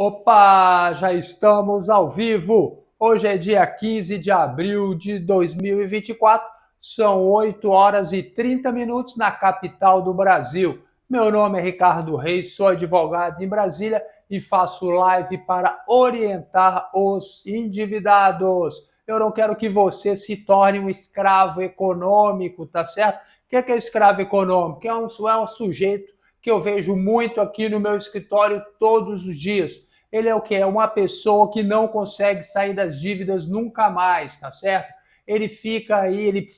Opa, já estamos ao vivo. Hoje é dia 15 de abril de 2024, são 8 horas e 30 minutos na capital do Brasil. Meu nome é Ricardo Reis, sou advogado em Brasília e faço live para orientar os endividados. Eu não quero que você se torne um escravo econômico, tá certo? O que é escravo econômico? É um sujeito que eu vejo muito aqui no meu escritório todos os dias. Ele é o que? É uma pessoa que não consegue sair das dívidas nunca mais, tá certo? Ele fica aí, ele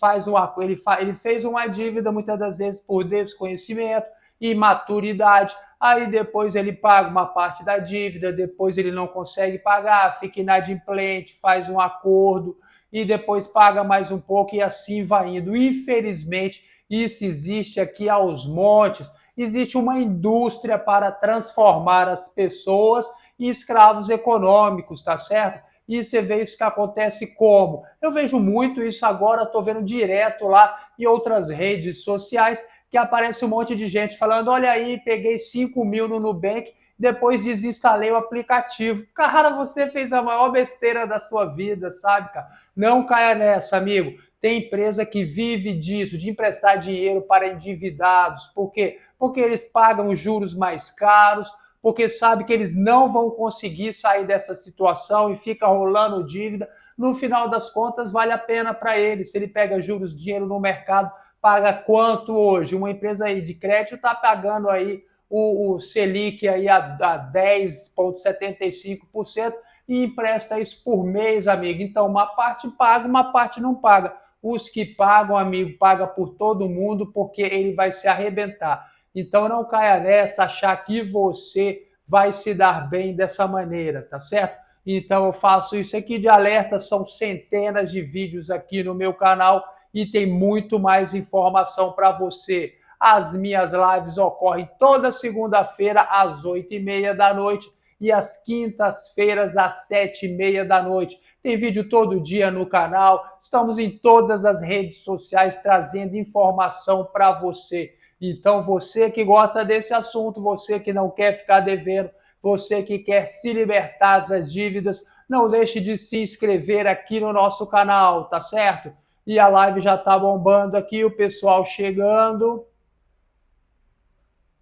fez uma dívida muitas das vezes por desconhecimento, imaturidade, aí depois ele paga uma parte da dívida, depois ele não consegue pagar, fica inadimplente, faz um acordo e depois paga mais um pouco e assim vai indo. Infelizmente, isso existe aqui aos montes. Existe uma indústria para transformar as pessoas em escravos econômicos, tá certo? E você vê isso que acontece como? Eu vejo muito isso agora, estou vendo direto lá em outras redes sociais, que aparece um monte de gente falando, olha aí, peguei 5 mil no Nubank, depois desinstalei o aplicativo. Cara, você fez a maior besteira da sua vida, sabe, cara? Não caia nessa, amigo. Tem empresa que vive disso, de emprestar dinheiro para endividados. Por quê? Porque eles pagam juros mais caros, porque sabe que eles não vão conseguir sair dessa situação e fica rolando dívida. No final das contas, vale a pena para ele. Se ele pega juros, dinheiro no mercado, paga quanto hoje? Uma empresa aí de crédito está pagando aí o Selic aí a 10,75% e empresta isso por mês, amigo. Então, uma parte paga, uma parte não paga. Os que pagam, amigo, paga por todo mundo porque ele vai se arrebentar. Então não caia nessa, achar que você vai se dar bem dessa maneira, tá certo? Então eu faço isso aqui de alerta, são centenas de vídeos aqui no meu canal e tem muito mais informação para você. As minhas lives ocorrem toda segunda-feira às 8h30 da noite e às quintas-feiras às 7h30 da noite. Tem vídeo todo dia no canal, estamos em todas as redes sociais trazendo informação para você. Então, você que gosta desse assunto, você que não quer ficar devendo, você que quer se libertar das dívidas, não deixe de se inscrever aqui no nosso canal, tá certo? E a live já tá bombando aqui, o pessoal chegando.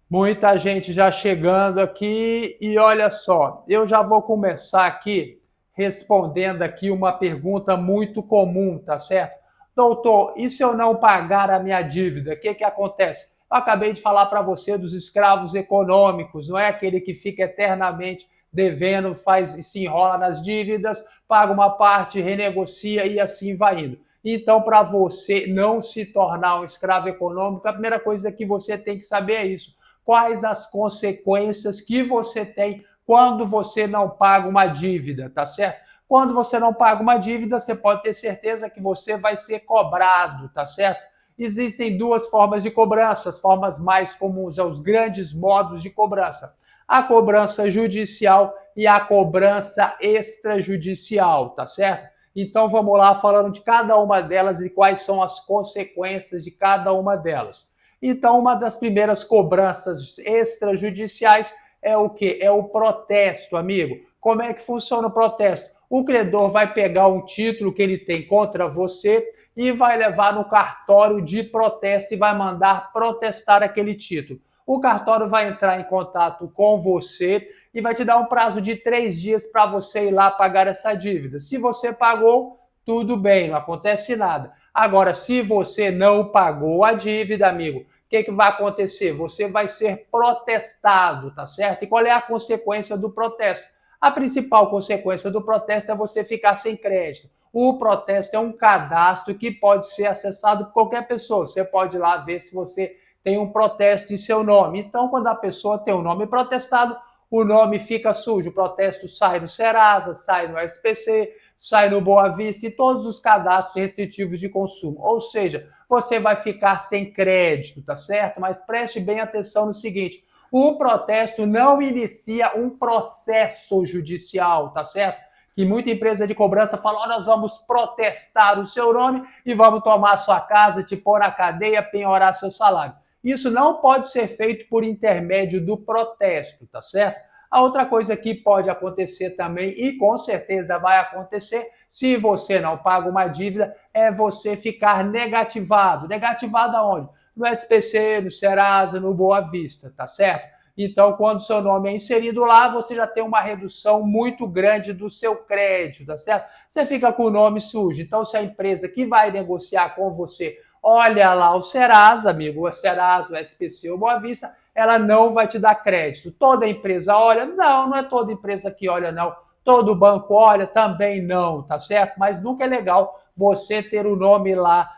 Muita gente já chegando aqui e olha só, eu já vou começar aqui respondendo aqui uma pergunta muito comum, tá certo? Doutor, e se eu não pagar a minha dívida, o que acontece? Eu acabei de falar para você dos escravos econômicos, não é aquele que fica eternamente devendo, faz e se enrola nas dívidas, paga uma parte, renegocia e assim vai indo. Então, para você não se tornar um escravo econômico, a primeira coisa que você tem que saber é isso: quais as consequências que você tem quando você não paga uma dívida, tá certo? Quando você não paga uma dívida, você pode ter certeza que você vai ser cobrado, tá certo? Existem duas formas de cobrança, as formas mais comuns, os grandes modos de cobrança: a cobrança judicial e a cobrança extrajudicial, tá certo? Então vamos lá falando de cada uma delas e quais são as consequências de cada uma delas. Então, uma das primeiras cobranças extrajudiciais é o quê? É o protesto, amigo. Como é que funciona o protesto? O credor vai pegar um título que ele tem contra você e vai levar no cartório de protesto e vai mandar protestar aquele título. O cartório vai entrar em contato com você e vai te dar um prazo de 3 dias para você ir lá pagar essa dívida. Se você pagou, tudo bem, não acontece nada. Agora, se você não pagou a dívida, amigo, o que vai acontecer? Você vai ser protestado, tá certo? E qual é a consequência do protesto? A principal consequência do protesto é você ficar sem crédito. O protesto é um cadastro que pode ser acessado por qualquer pessoa. Você pode ir lá ver se você tem um protesto em seu nome. Então, quando a pessoa tem o nome protestado, o nome fica sujo. O protesto sai no Serasa, sai no SPC, sai no Boa Vista e todos os cadastros restritivos de consumo. Ou seja, você vai ficar sem crédito, tá certo? Mas preste bem atenção no seguinte: o protesto não inicia um processo judicial, tá certo? Que muita empresa de cobrança fala: nós vamos protestar o seu nome e vamos tomar a sua casa, te pôr na cadeia, penhorar seu salário. Isso não pode ser feito por intermédio do protesto, tá certo? A outra coisa que pode acontecer também, e com certeza vai acontecer, se você não paga uma dívida, é você ficar negativado. Negativado aonde? No SPC, no Serasa, no Boa Vista, tá certo? Então, quando seu nome é inserido lá, você já tem uma redução muito grande do seu crédito, tá certo? Você fica com o nome sujo. Então, se a empresa que vai negociar com você olha lá o Serasa, amigo, o Serasa, o SPC ou Boa Vista, ela não vai te dar crédito. Toda empresa olha? Não, não é toda empresa que olha, não. Todo banco olha? Também não, tá certo? Mas nunca é legal você ter o nome lá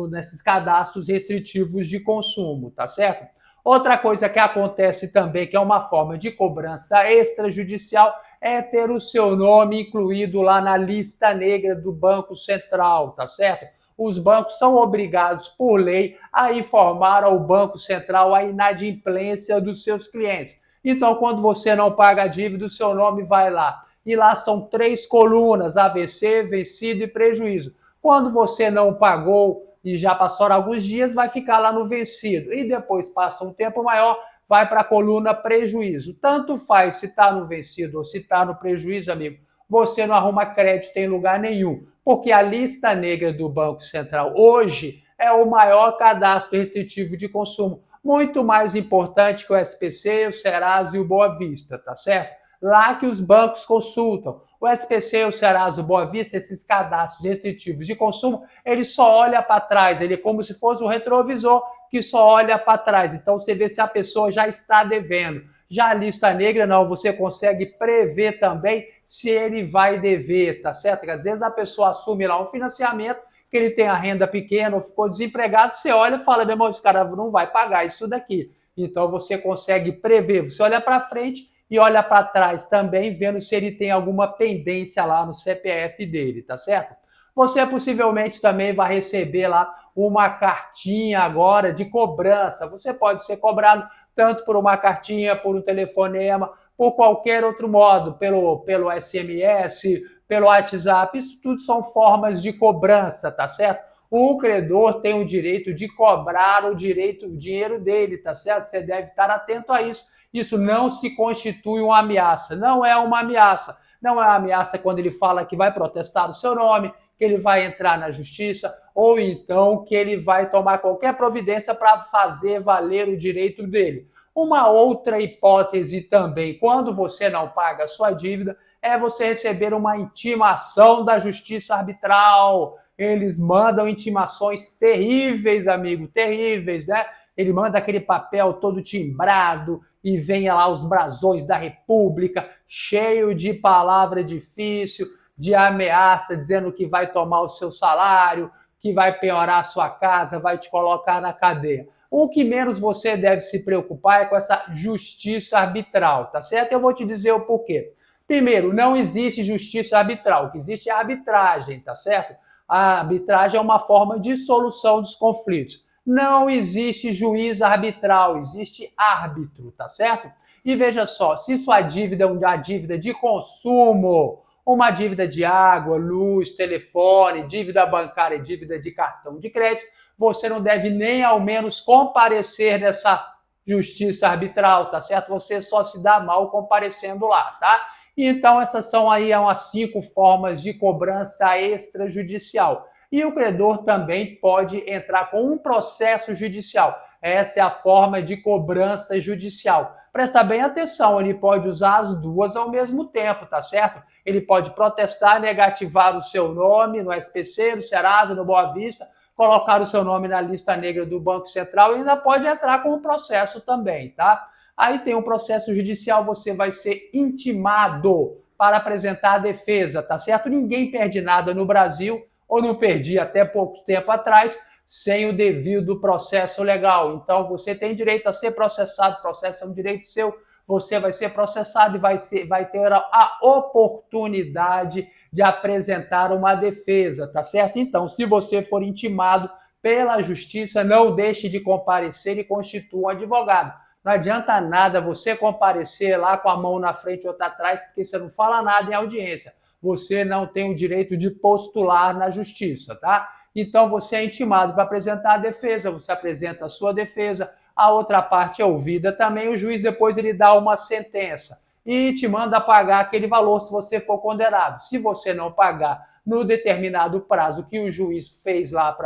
nesses cadastros restritivos de consumo, tá certo? Outra coisa que acontece também, que é uma forma de cobrança extrajudicial, é ter o seu nome incluído lá na lista negra do Banco Central, tá certo? Os bancos são obrigados, por lei, a informar ao Banco Central a inadimplência dos seus clientes. Então, quando você não paga a dívida, o seu nome vai lá. E lá são 3 colunas: AVC, vencido e prejuízo. Quando você não pagou e já passaram alguns dias, vai ficar lá no vencido. E depois passa um tempo maior, vai para a coluna prejuízo. Tanto faz se está no vencido ou se está no prejuízo, amigo, você não arruma crédito em lugar nenhum. Porque a lista negra do Banco Central hoje é o maior cadastro restritivo de consumo. Muito mais importante que o SPC, o Serasa e o Boa Vista, tá certo? Lá que os bancos consultam. O SPC, o Serasa, o Boa Vista, esses cadastros restritivos de consumo, ele só olha para trás, ele é como se fosse um retrovisor que só olha para trás. Então você vê se a pessoa já está devendo. Já a lista negra, não, você consegue prever também se ele vai dever, tá certo? Porque às vezes a pessoa assume lá um financiamento, que ele tem a renda pequena ou ficou desempregado, você olha e fala, meu irmão, esse cara não vai pagar isso daqui. Então você consegue prever, você olha para frente e olha para trás também, vendo se ele tem alguma pendência lá no CPF dele, tá certo? Você possivelmente também vai receber lá uma cartinha agora de cobrança. Você pode ser cobrado tanto por uma cartinha, por um telefonema, por qualquer outro modo, pelo SMS, pelo WhatsApp. Isso tudo são formas de cobrança, tá certo? O credor tem o direito de cobrar o dinheiro dele, tá certo? Você deve estar atento a isso. Isso não se constitui uma ameaça, não é uma ameaça. Não é uma ameaça quando ele fala que vai protestar o seu nome, que ele vai entrar na justiça, ou então que ele vai tomar qualquer providência para fazer valer o direito dele. Uma outra hipótese também, quando você não paga a sua dívida, é você receber uma intimação da justiça arbitral. Eles mandam intimações terríveis, amigo, terríveis, né? Ele manda aquele papel todo timbrado e vem lá os brasões da República, cheio de palavra difícil, de ameaça, dizendo que vai tomar o seu salário, que vai penhorar a sua casa, vai te colocar na cadeia. O que menos você deve se preocupar é com essa justiça arbitral, tá certo? Eu vou te dizer o porquê. Primeiro, não existe justiça arbitral, o que existe é a arbitragem, tá certo? A arbitragem é uma forma de solução dos conflitos. Não existe juiz arbitral, existe árbitro, tá certo? E veja só, se sua dívida é uma dívida de consumo, uma dívida de água, luz, telefone, dívida bancária, dívida de cartão de crédito, você não deve nem ao menos comparecer nessa justiça arbitral, tá certo? Você só se dá mal comparecendo lá, tá? Então essas são aí umas 5 formas de cobrança extrajudicial. E o credor também pode entrar com um processo judicial. Essa é a forma de cobrança judicial. Presta bem atenção, ele pode usar as duas ao mesmo tempo, tá certo? Ele pode protestar, negativar o seu nome no SPC, no Serasa, no Boa Vista, colocar o seu nome na lista negra do Banco Central e ainda pode entrar com o processo também, tá? Aí tem um processo judicial, você vai ser intimado para apresentar a defesa, tá certo? Ninguém perde nada no Brasil, ou não perdi até pouco tempo atrás, sem o devido processo legal. Então, você tem direito a ser processado, processo é um direito seu, você vai ser processado e vai ter a oportunidade de apresentar uma defesa, tá certo? Então, se você for intimado pela justiça, não deixe de comparecer e constitua um advogado. Não adianta nada você comparecer lá com a mão na frente e outra atrás, porque você não fala nada em audiência. Você não tem o direito de postular na justiça, tá? Então você é intimado para apresentar a defesa, você apresenta a sua defesa, a outra parte é ouvida também, o juiz depois ele dá uma sentença e te manda pagar aquele valor se você for condenado. Se você não pagar no determinado prazo que o juiz fez lá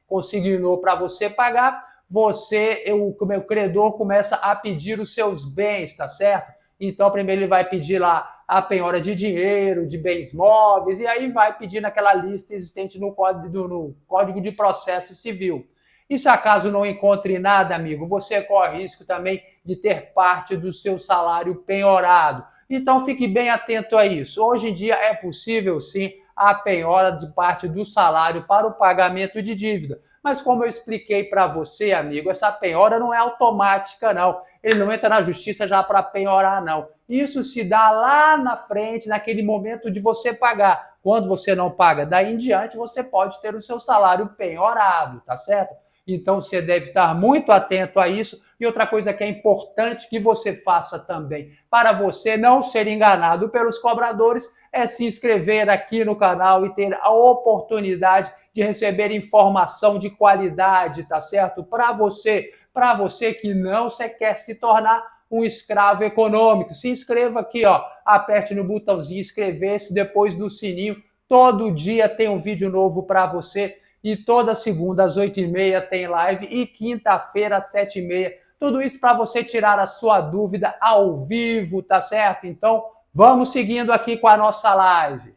consignou para você pagar, o meu credor começa a pedir os seus bens, tá certo? Então, primeiro ele vai pedir lá a penhora de dinheiro, de bens móveis, e aí vai pedir naquela lista existente no Código de Processo Civil. E se acaso não encontre nada, amigo, você corre risco também de ter parte do seu salário penhorado. Então, fique bem atento a isso. Hoje em dia é possível, sim, a penhora de parte do salário para o pagamento de dívida. Mas como eu expliquei para você, amigo, essa penhora não é automática, não. Ele não entra na justiça já para penhorar, não. Isso se dá lá na frente, naquele momento de você pagar. Quando você não paga, daí em diante você pode ter o seu salário penhorado, tá certo? Então você deve estar muito atento a isso. E outra coisa que é importante que você faça também, para você não ser enganado pelos cobradores, é se inscrever aqui no canal e ter a oportunidade de receber informação de qualidade, tá certo? Para você que não quer se tornar um escravo econômico. Se inscreva aqui, ó, aperte no botãozinho inscrever-se, depois do sininho. Todo dia tem um vídeo novo para você e toda segunda às 8h30 tem live e quinta-feira às 7h30. Tudo isso para você tirar a sua dúvida ao vivo, tá certo? Então, vamos seguindo aqui com a nossa live.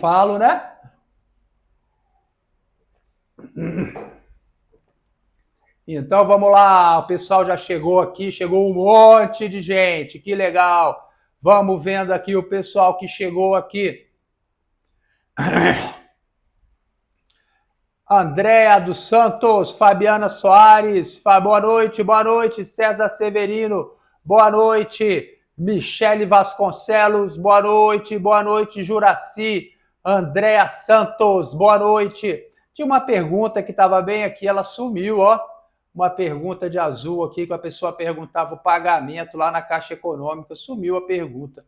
Falo, né? Então vamos lá, o pessoal já chegou aqui, chegou um monte de gente, que legal. Vamos vendo aqui o pessoal que chegou aqui. Andréa dos Santos, Fabiana Soares, boa noite, César Severino, boa noite, Michele Vasconcelos, boa noite, Juraci, Andréa Santos, boa noite. Tinha uma pergunta que estava bem aqui, ela sumiu, ó. Uma pergunta de azul aqui, que a pessoa perguntava o pagamento lá na Caixa Econômica, sumiu a pergunta.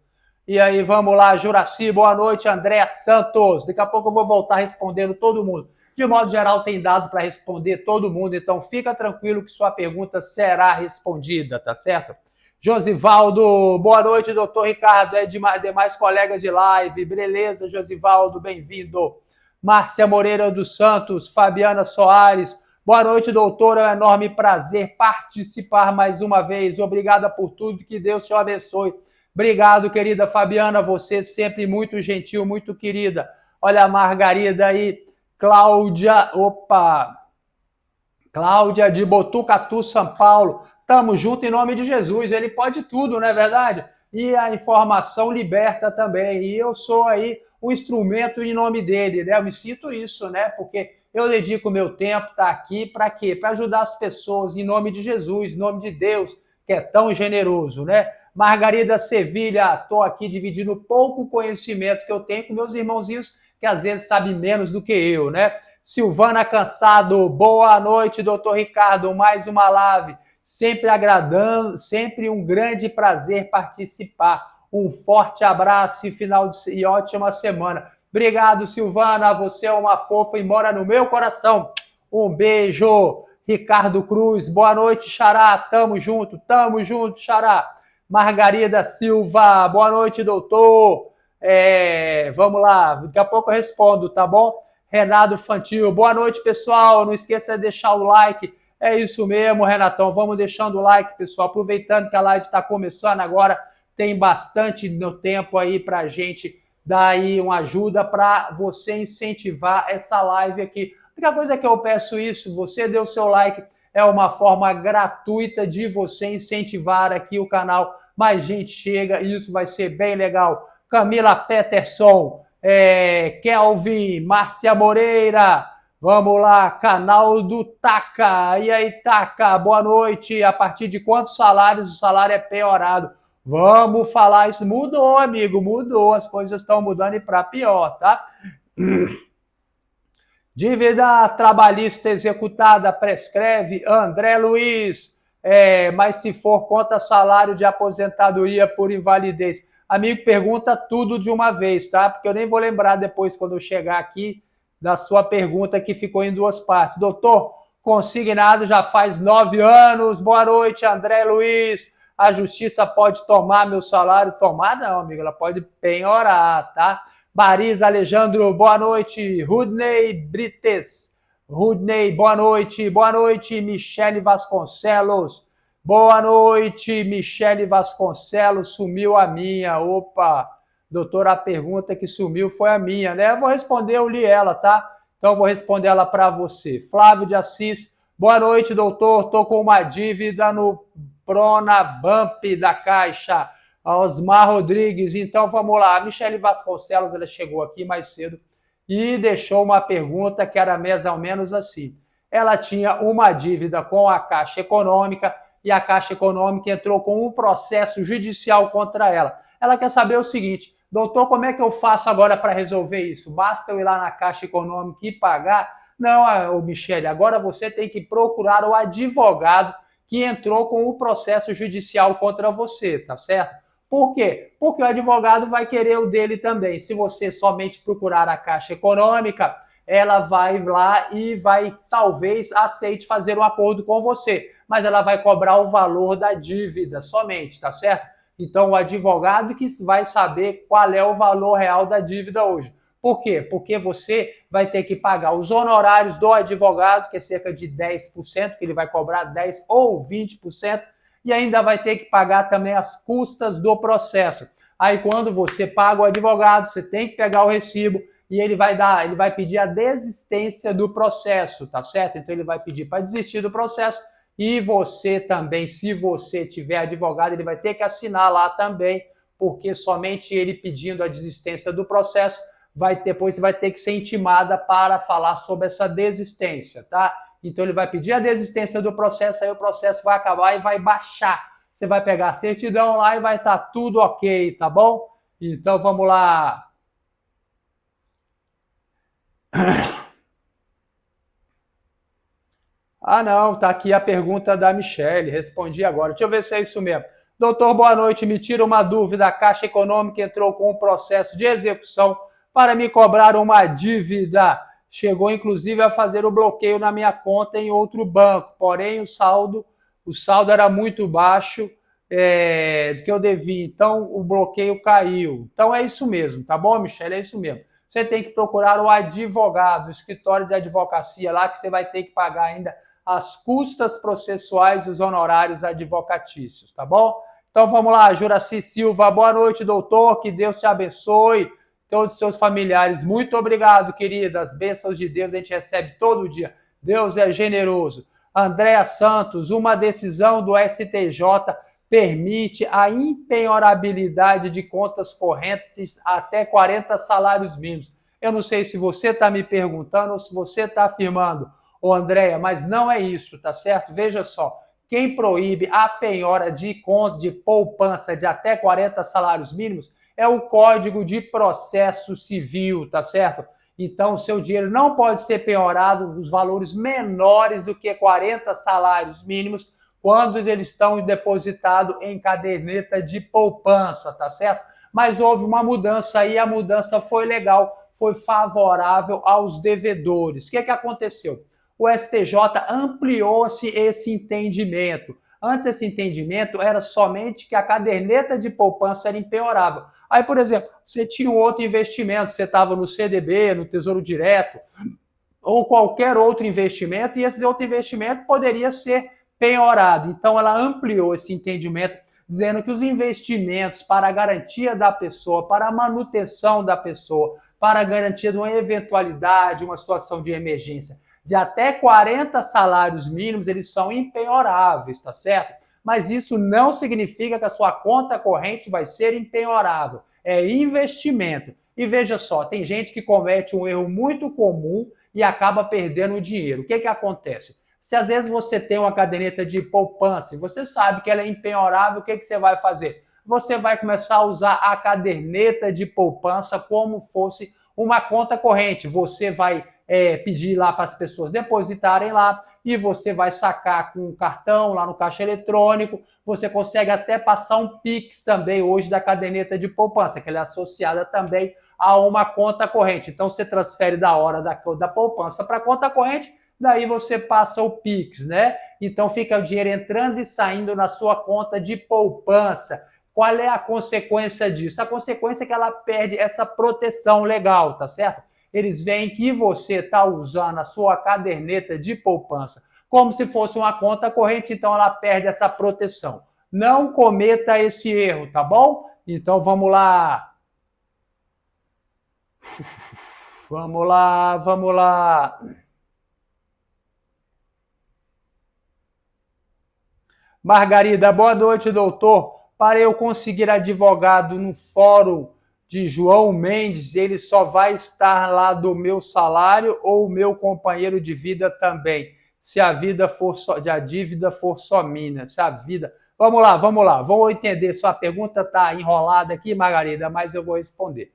E aí, vamos lá, Juraci, boa noite, Andréa Santos. Daqui a pouco eu vou voltar respondendo todo mundo. De modo geral, tem dado para responder todo mundo, então fica tranquilo que sua pergunta será respondida, tá certo? Josivaldo, boa noite, doutor Ricardo, demais colegas de live, beleza, Josivaldo, bem-vindo. Márcia Moreira dos Santos, Fabiana Soares, boa noite, doutor, é um enorme prazer participar mais uma vez, obrigada por tudo, que Deus te abençoe. Obrigado, querida Fabiana, você sempre muito gentil, muito querida. Olha a Margarida aí, Cláudia de Botucatu, São Paulo. Tamo junto em nome de Jesus. Ele pode tudo, não é verdade? E a informação liberta também. E eu sou aí um instrumento em nome dele, né? Eu me sinto isso, né? Porque eu dedico meu tempo, tá aqui para quê? Para ajudar as pessoas em nome de Jesus, em nome de Deus, que é tão generoso, né? Margarida Sevilha, tô aqui dividindo pouco conhecimento que eu tenho com meus irmãozinhos que às vezes sabe menos do que eu, né? Silvana Cansado, boa noite, doutor Ricardo, mais uma live, sempre agradando, sempre um grande prazer participar. Um forte abraço e ótima semana. Obrigado, Silvana, você é uma fofa e mora no meu coração. Um beijo. Ricardo Cruz, boa noite, Xará, tamo junto, Xará. Margarida Silva, boa noite, doutor. Vamos lá, daqui a pouco eu respondo, tá bom? Renato Fantil, boa noite, pessoal. Não esqueça de deixar o like. É isso mesmo, Renatão. Vamos deixando o like, pessoal. Aproveitando que a live está começando agora, tem bastante no tempo aí para a gente dar aí uma ajuda para você incentivar essa live aqui. A única coisa que eu peço isso, você dê o seu like, é uma forma gratuita de você incentivar aqui o canal. Mais gente chega e isso vai ser bem legal. Camila Peterson, Kelvin, Márcia Moreira, vamos lá, canal do Taca. E aí, Taca, boa noite. A partir de quantos salários o salário é penhorado? Vamos falar isso. Mudou, amigo, mudou. As coisas estão mudando e para pior, tá? Dívida trabalhista executada, prescreve, André Luiz. Mas se for conta salário de aposentadoria por invalidez. Amigo, pergunta tudo de uma vez, tá? Porque eu nem vou lembrar depois, quando eu chegar aqui, da sua pergunta que ficou em duas partes. Doutor, consignado já faz 9 anos. Boa noite, André Luiz. A justiça pode tomar meu salário? Tomar não, amigo, ela pode penhorar, tá? Marisa Alejandro, boa noite. Rudney Brites. Rudney, boa noite. Boa noite, Michele Vasconcelos. Boa noite, Michele Vasconcelos. Sumiu a minha. Opa, doutora, a pergunta que sumiu foi a minha, né? Eu vou responder, eu li ela, tá? Então eu vou responder ela para você. Flávio de Assis, boa noite, doutor. Estou com uma dívida no Pronabump da Caixa. Osmar Rodrigues, então vamos lá. A Michele Vasconcelos, ela chegou aqui mais cedo e deixou uma pergunta que era mais ou menos assim. Ela tinha uma dívida com a Caixa Econômica e a Caixa Econômica entrou com um processo judicial contra ela. Ela quer saber o seguinte: doutor, como é que eu faço agora para resolver isso? Basta eu ir lá na Caixa Econômica e pagar? Não, Michele, agora você tem que procurar o advogado que entrou com o processo judicial contra você, tá certo? Por quê? Porque o advogado vai querer o dele também. Se você somente procurar a Caixa Econômica, ela vai lá e vai, talvez, aceite fazer um acordo com você, mas ela vai cobrar o valor da dívida somente, tá certo? Então, o advogado que vai saber qual é o valor real da dívida hoje. Por quê? Porque você vai ter que pagar os honorários do advogado, que é cerca de 10%, que ele vai cobrar 10% ou 20%, e ainda vai ter que pagar também as custas do processo. Aí, quando você paga o advogado, você tem que pegar o recibo e ele vai pedir a desistência do processo, tá certo? Então, ele vai pedir para desistir do processo. E você também, se você tiver advogado, ele vai ter que assinar lá também, porque somente ele pedindo a desistência do processo, depois vai ter que ser intimada para falar sobre essa desistência, tá? Então ele vai pedir a desistência do processo, aí o processo vai acabar e vai baixar. Você vai pegar a certidão lá e vai estar tudo ok, tá bom? Então vamos lá. Ah, não, tá aqui a pergunta da Michele, respondi agora. Deixa eu ver se é isso mesmo. Doutor, boa noite, me tira uma dúvida. A Caixa Econômica entrou com um processo de execução para me cobrar uma dívida. Chegou, inclusive, a fazer o bloqueio na minha conta em outro banco. Porém, o saldo era muito baixo do que eu devia. Então, o bloqueio caiu. Então, é isso mesmo, tá bom, Michele? É isso mesmo. Você tem que procurar o advogado, o escritório de advocacia lá, que você vai ter que pagar ainda as custas processuais e os honorários advocatícios, tá bom? Então vamos lá, Juraci Silva, boa noite, doutor, que Deus te abençoe, todos os seus familiares, muito obrigado, querida, as bênçãos de Deus a gente recebe todo dia, Deus é generoso. Andréa Santos, uma decisão do STJ permite a impenhorabilidade de contas correntes até 40 salários mínimos. Eu não sei se você está me perguntando ou se você está afirmando, Andréa, mas não é isso, tá certo? Veja só, quem proíbe a penhora de conta de poupança de até 40 salários mínimos é o Código de Processo Civil, tá certo? Então, o seu dinheiro não pode ser penhorado os valores menores do que 40 salários mínimos quando eles estão depositados em caderneta de poupança, tá certo? Mas houve uma mudança aí, a mudança foi legal, foi favorável aos devedores. O que aconteceu? O STJ ampliou-se esse entendimento. Antes, esse entendimento era somente que a caderneta de poupança era impenhorável. Aí, por exemplo, você tinha um outro investimento, você estava no CDB, no Tesouro Direto, ou qualquer outro investimento, e esse outro investimento poderia ser penhorado. Então, ela ampliou esse entendimento, dizendo que os investimentos para a garantia da pessoa, para a manutenção da pessoa, para a garantia de uma eventualidade, uma situação de emergência, de até 40 salários mínimos, eles são impenhoráveis, tá certo? Mas isso não significa que a sua conta corrente vai ser impenhorável. É investimento. E veja só, tem gente que comete um erro muito comum e acaba perdendo o dinheiro. O que acontece? Se às vezes você tem uma caderneta de poupança e você sabe que ela é impenhorável, o que você vai fazer? Você vai começar a usar a caderneta de poupança como fosse uma conta corrente. Você vai pedir lá para as pessoas depositarem lá e você vai sacar com um cartão lá no caixa eletrônico. Você consegue até passar um Pix também hoje da caderneta de poupança, que ela é associada também a uma conta corrente. Então, você transfere da hora da poupança para a conta corrente, daí você passa o Pix, né? Então fica o dinheiro entrando e saindo na sua conta de poupança. Qual é a consequência disso? A consequência é que ela perde essa proteção legal, tá certo? Eles veem que você está usando a sua caderneta de poupança como se fosse uma conta corrente, então ela perde essa proteção. Não cometa esse erro, tá bom? Então vamos lá. Vamos lá, vamos lá. Margarida, boa noite, doutor. Para eu conseguir advogado no fórum de João Mendes, ele só vai estar lá do meu salário ou o meu companheiro de vida também? Se a vida for só, a dívida for só minha, se a vida. Vamos lá, vamos lá. Vou entender. Sua pergunta está enrolada aqui, Margarida, mas eu vou responder.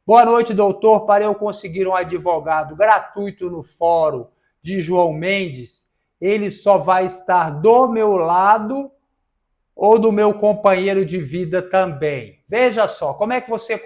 Boa noite, doutor. Para eu conseguir um advogado gratuito no fórum de João Mendes, ele só vai estar do meu lado ou do meu companheiro de vida também. Veja só, como é que você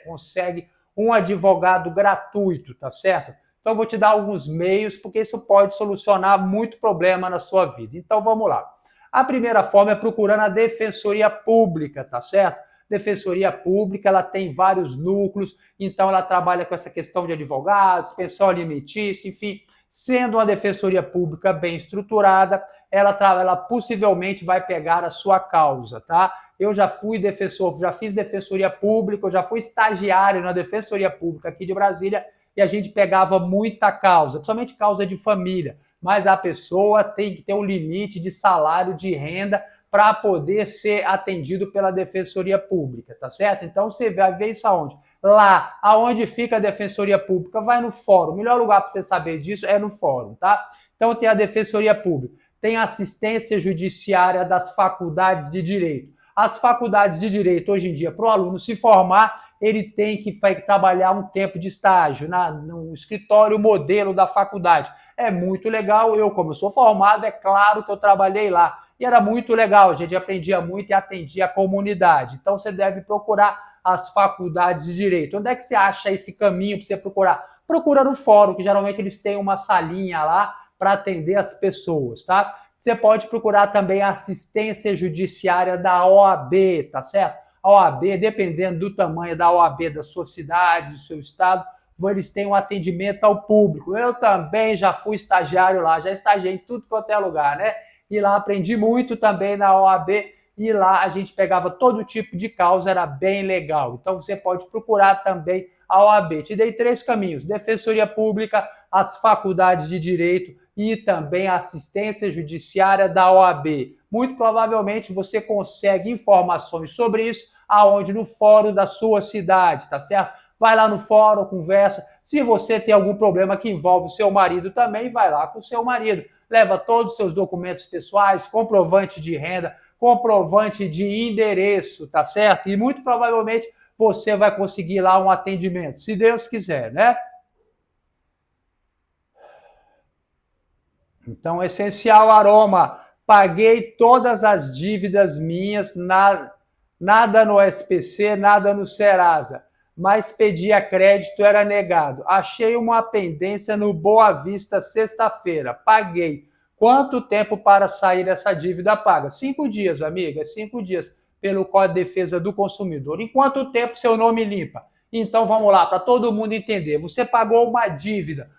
consegue um advogado gratuito, tá certo? Então, eu vou te dar alguns meios, porque isso pode solucionar muito problema na sua vida. Então, vamos lá. A primeira forma é procurando a Defensoria Pública, tá certo? Defensoria Pública, ela tem vários núcleos, então ela trabalha com essa questão de advogados, pensão alimentícia, enfim. Sendo uma defensoria pública bem estruturada, ela possivelmente vai pegar a sua causa, tá? Eu já fui defensor, já fiz defensoria pública, eu já fui estagiário na defensoria pública aqui de Brasília e a gente pegava muita causa, principalmente causa de família, mas a pessoa tem que ter um limite de salário, de renda, para poder ser atendido pela defensoria pública, tá certo? Então você vai ver isso aonde? Lá, aonde fica a Defensoria Pública, vai no fórum. O melhor lugar para você saber disso é no fórum, tá? Então tem a Defensoria Pública, tem a assistência judiciária das faculdades de direito. As faculdades de direito, hoje em dia, para o aluno se formar, ele tem que trabalhar um tempo de estágio no escritório modelo da faculdade. É muito legal, como eu sou formado, é claro que eu trabalhei lá. E era muito legal, a gente aprendia muito e atendia a comunidade. Então você deve procurar as faculdades de direito. Onde é que você acha esse caminho para você procurar? Procura no fórum, que geralmente eles têm uma salinha lá para atender as pessoas, tá? Você pode procurar também a assistência judiciária da OAB, tá certo? A OAB, dependendo do tamanho da OAB da sua cidade, do seu estado, eles têm um atendimento ao público. Eu também já fui estagiário lá, já estagiei em tudo quanto é lugar, né? E lá aprendi muito também na OAB, e lá a gente pegava todo tipo de causa, era bem legal. Então você pode procurar também a OAB. Te dei 3 caminhos: Defensoria Pública, as faculdades de direito e também a assistência judiciária da OAB. Muito provavelmente você consegue informações sobre isso aonde? No fórum da sua cidade, tá certo? Vai lá no fórum, conversa. Se você tem algum problema que envolve o seu marido também, vai lá com o seu marido. Leva todos os seus documentos pessoais, comprovante de renda, comprovante de endereço, tá certo? E muito provavelmente você vai conseguir lá um atendimento, se Deus quiser, né? Então, essencial aroma. Paguei todas as dívidas minhas, nada no SPC, nada no Serasa, mas pedia crédito, era negado. Achei uma pendência no Boa Vista sexta-feira, paguei. Quanto tempo para sair essa dívida paga? 5 dias, amiga, 5 dias, pelo Código de Defesa do Consumidor. Em quanto tempo seu nome limpa? Então vamos lá, para todo mundo entender. Você pagou uma dívida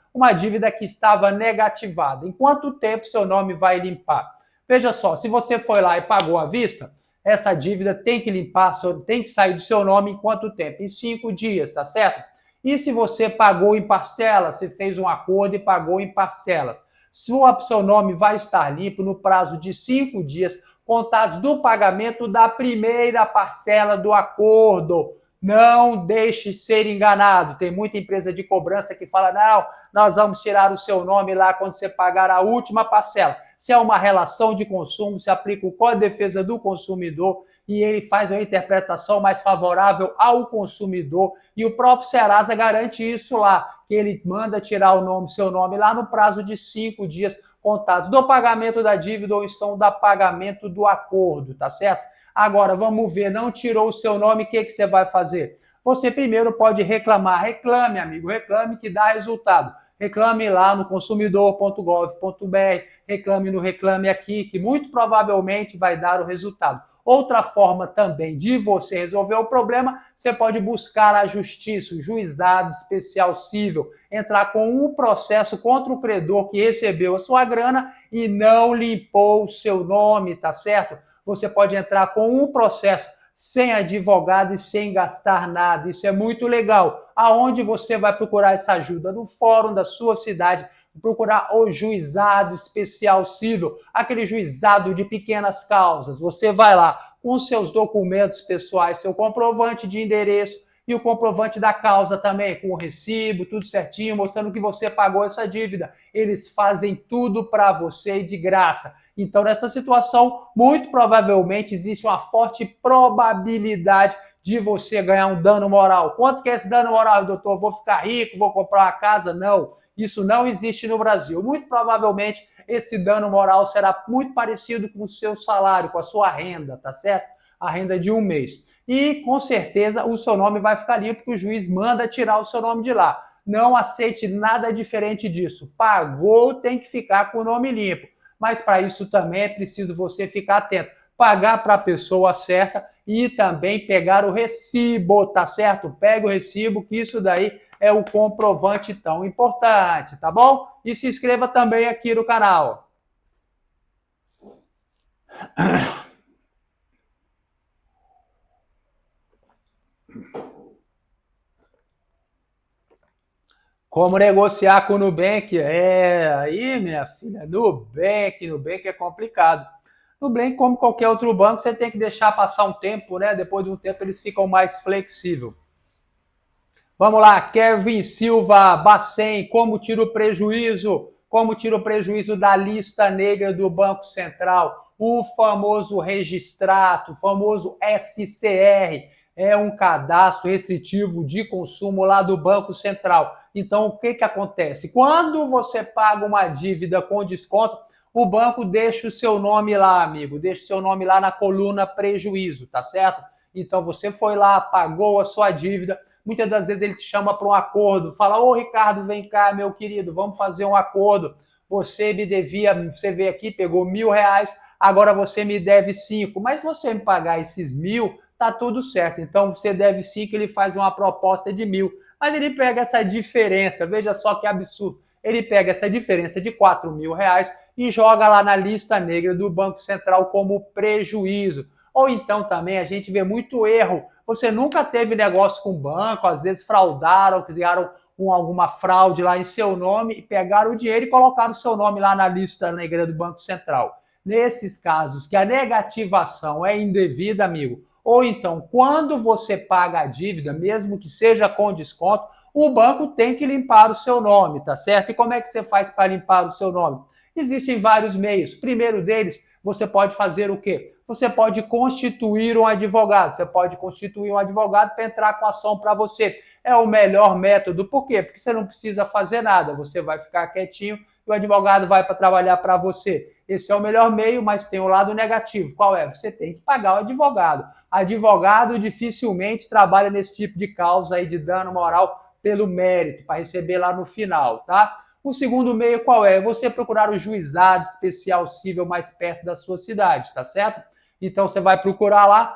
que estava negativada. Em quanto tempo seu nome vai limpar? Veja só, se você foi lá e pagou à vista, essa dívida tem que limpar, tem que sair do seu nome em quanto tempo? Em 5 dias, tá certo? E se você pagou em parcelas, você fez um acordo e pagou em parcelas, seu nome vai estar limpo no prazo de 5 dias, contados do pagamento da primeira parcela do acordo. Não deixe ser enganado. Tem muita empresa de cobrança que fala, não, nós vamos tirar o seu nome lá quando você pagar a última parcela. Se é uma relação de consumo, se aplica o Código de Defesa do Consumidor e ele faz uma interpretação mais favorável ao consumidor. E o próprio Serasa garante isso lá, que ele manda tirar seu nome lá no prazo de 5 dias contados do pagamento da dívida ou então do pagamento do acordo, tá certo? Agora, vamos ver, não tirou o seu nome, o que você vai fazer? Você primeiro pode reclamar. Reclame, amigo, reclame que dá resultado. reclame lá no consumidor.gov.br, reclame no Reclame Aqui, que muito provavelmente vai dar o resultado. Outra forma também de você resolver o problema, você pode buscar a justiça, o juizado especial cível, entrar com um processo contra o credor que recebeu a sua grana e não limpou o seu nome, tá certo? Você pode entrar com um processo sem advogado e sem gastar nada. Isso é muito legal. Aonde você vai procurar essa ajuda? No fórum da sua cidade, procurar o juizado especial cível, aquele juizado de pequenas causas. Você vai lá com seus documentos pessoais, seu comprovante de endereço e o comprovante da causa também, com o recibo, tudo certinho, mostrando que você pagou essa dívida. Eles fazem tudo para você de graça. Então, nessa situação, muito provavelmente existe uma forte probabilidade de você ganhar um dano moral. Quanto que é esse dano moral, doutor? Vou ficar rico, vou comprar uma casa? Não. Isso não existe no Brasil. Muito provavelmente esse dano moral será muito parecido com o seu salário, com a sua renda, tá certo? A renda de um mês. E com certeza o seu nome vai ficar limpo, porque o juiz manda tirar o seu nome de lá. Não aceite nada diferente disso. Pagou, tem que ficar com o nome limpo. Mas para isso também é preciso você ficar atento. Pagar para a pessoa certa e também pegar o recibo, tá certo? Pega o recibo, que isso daí é o comprovante tão importante, tá bom? E se inscreva também aqui no canal. Como negociar com o Nubank? Aí, minha filha, Nubank é complicado. Nubank, como qualquer outro banco, você tem que deixar passar um tempo, né? Depois de um tempo eles ficam mais flexíveis. Vamos lá, Kevin Silva, Bacen, como tira o prejuízo? Como tira o prejuízo da lista negra do Banco Central? O famoso registrato, o famoso SCR, é um cadastro restritivo de consumo lá do Banco Central. Então, o que acontece? Quando você paga uma dívida com desconto, o banco deixa o seu nome lá, amigo, deixa o seu nome lá na coluna prejuízo, tá certo? Então, você foi lá, pagou a sua dívida, muitas das vezes ele te chama para um acordo, fala, ô Ricardo, vem cá, meu querido, vamos fazer um acordo, você me devia, você veio aqui, pegou R$1.000, agora você me deve 5, mas se você me pagar esses 1.000, tá tudo certo, então você deve 5, ele faz uma proposta de 1.000, mas ele pega essa diferença, veja só que absurdo, ele pega essa diferença de R$4.000 e joga lá na lista negra do Banco Central como prejuízo. Ou então também a gente vê muito erro. Você nunca teve negócio com o banco, às vezes fraudaram, fizeram alguma fraude lá em seu nome, pegaram o dinheiro e colocaram o seu nome lá na lista negra do Banco Central. Nesses casos que a negativação é indevida, amigo, ou então quando você paga a dívida, mesmo que seja com desconto, o banco tem que limpar o seu nome, tá certo? E como é que você faz para limpar o seu nome? Existem vários meios. Primeiro deles, você pode fazer o quê? Você pode constituir um advogado. Você pode constituir um advogado para entrar com ação para você. É o melhor método. Por quê? Porque você não precisa fazer nada. Você vai ficar quietinho e o advogado vai para trabalhar para você. Esse é o melhor meio, mas tem o lado negativo. Qual é? Você tem que pagar o advogado. Advogado dificilmente trabalha nesse tipo de causa aí de dano moral pelo mérito, para receber lá no final, tá? O segundo meio qual é? Você procurar o juizado especial cível mais perto da sua cidade, tá certo? Então você vai procurar lá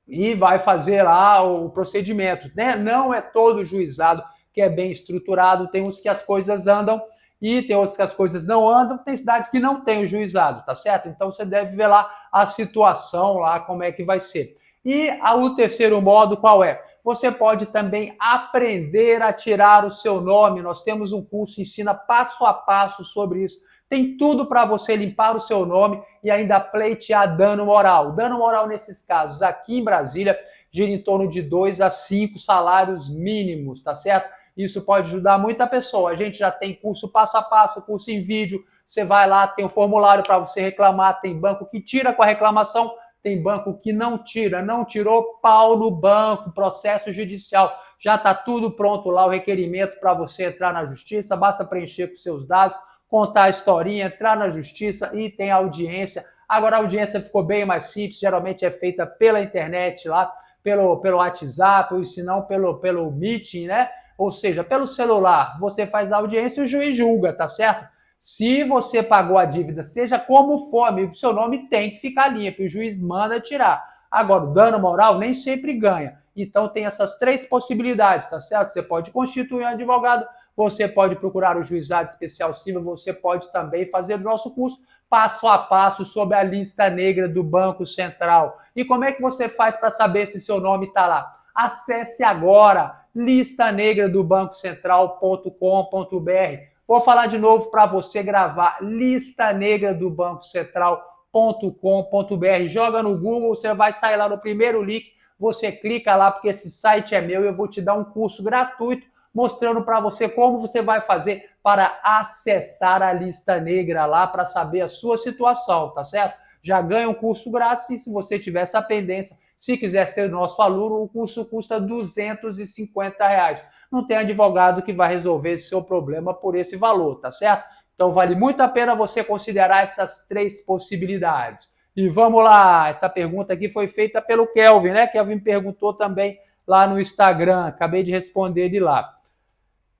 e vai fazer lá o procedimento, né? Não é todo juizado que é bem estruturado, tem uns que as coisas andam e tem outros que as coisas não andam, tem cidade que não tem o juizado, tá certo? Então você deve ver lá a situação lá, como é que vai ser. E o terceiro modo qual é? Você pode também aprender a tirar o seu nome. Nós temos um curso que ensina passo a passo sobre isso. Tem tudo para você limpar o seu nome e ainda pleitear dano moral. Dano moral nesses casos, aqui em Brasília, gira em torno de 2 a 5 salários mínimos, tá certo? Isso pode ajudar muita pessoa. A gente já tem curso passo a passo, curso em vídeo. Você vai lá, tem um formulário para você reclamar, tem banco que tira com a reclamação, tem banco que não tira, não tirou, pau no banco, processo judicial. Já está tudo pronto lá, o requerimento para você entrar na justiça, basta preencher com seus dados, contar a historinha, entrar na justiça e tem audiência. Agora a audiência ficou bem mais simples, geralmente é feita pela internet lá, pelo WhatsApp, ou se não pelo Meeting, né? Ou seja, pelo celular, você faz a audiência e o juiz julga, tá certo? Se você pagou a dívida, seja como for, amigo, seu nome tem que ficar limpo, o juiz manda tirar. Agora, o dano moral nem sempre ganha. Então, tem essas três possibilidades, tá certo? Você pode constituir um advogado, você pode procurar o juizado especial civil, você pode também fazer o nosso curso passo a passo sobre a lista negra do Banco Central. E como é que você faz para saber se seu nome está lá? Acesse agora listanegradobancocentral.com.br. Vou falar de novo para você gravar, listanegradobancocentral.com.br. Joga no Google, você vai sair lá no primeiro link, você clica lá porque esse site é meu e eu vou te dar um curso gratuito mostrando para você como você vai fazer para acessar a lista negra lá para saber a sua situação, tá certo? Já ganha um curso grátis e se você tiver essa pendência, se quiser ser nosso aluno, o curso custa R$250. Não tem advogado que vai resolver esse seu problema por esse valor, tá certo? Então vale muito a pena você considerar essas três possibilidades. E vamos lá, essa pergunta aqui foi feita pelo Kelvin, né? Kelvin perguntou também lá no Instagram, acabei de responder de lá.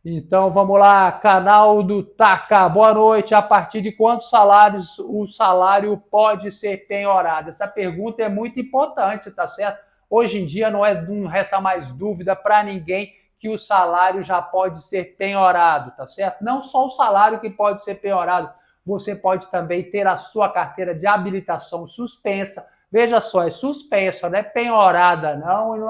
Então vamos lá, canal do Taca, boa noite. A partir de quantos salários o salário pode ser penhorado? Essa pergunta é muito importante, tá certo? Hoje em dia não resta mais dúvida para ninguém que o salário já pode ser penhorado, tá certo? Não só o salário que pode ser penhorado, você pode também ter a sua carteira de habilitação suspensa. Veja só, é suspensa, não é penhorada não, e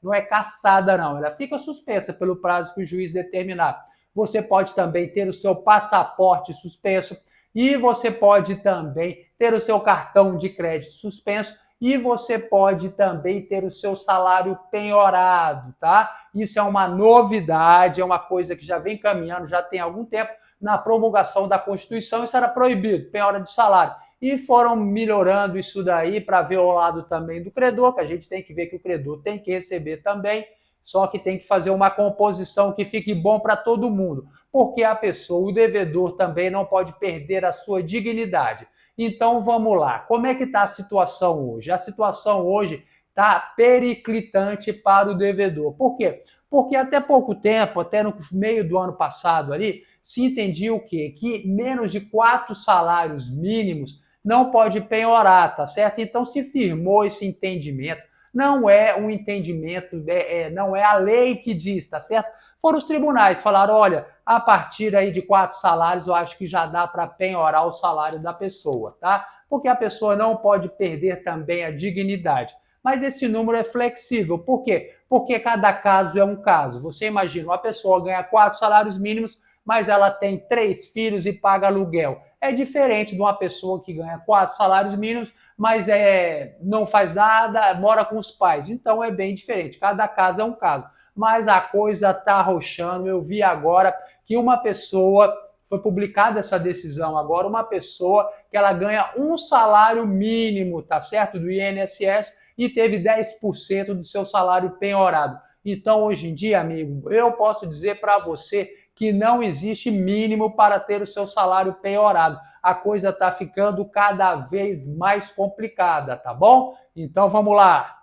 não é cassada não, ela fica suspensa pelo prazo que o juiz determinar. Você pode também ter o seu passaporte suspenso e você pode também ter o seu cartão de crédito suspenso e você pode também ter o seu salário penhorado, tá? Isso é uma novidade, é uma coisa que já vem caminhando, já tem algum tempo. Na promulgação da Constituição, isso era proibido, penhora de salário. E foram melhorando isso daí para ver o lado também do credor, que a gente tem que ver que o credor tem que receber também, só que tem que fazer uma composição que fique bom para todo mundo, porque a pessoa, o devedor também não pode perder a sua dignidade. Então vamos lá, como é que está a situação hoje? A situação hoje está periclitante para o devedor. Por quê? Porque até pouco tempo, até no meio do ano passado ali, se entendia o quê? Que menos de 4 salários mínimos não pode penhorar, tá certo? Então se firmou esse entendimento. Não é um entendimento, não é a lei que diz, tá certo? Foram os tribunais, falaram, olha, a partir aí de 4 salários eu acho que já dá para penhorar o salário da pessoa, tá? Porque a pessoa não pode perder também a dignidade. Mas esse número é flexível. Por quê? Porque cada caso é um caso. Você imagina, uma pessoa ganha 4 salários mínimos, mas ela tem 3 filhos e paga aluguel. É diferente de uma pessoa que ganha 4 salários mínimos, mas não faz nada, mora com os pais. Então é bem diferente. Cada caso é um caso. Mas a coisa está arrochando. Eu vi agora que uma pessoa, foi publicada essa decisão agora, uma pessoa que ela ganha um salário mínimo, tá certo? Do INSS e teve 10% do seu salário penhorado. Então, hoje em dia, amigo, eu posso dizer para você que não existe mínimo para ter o seu salário penhorado. A coisa está ficando cada vez mais complicada, tá bom? Então, vamos lá.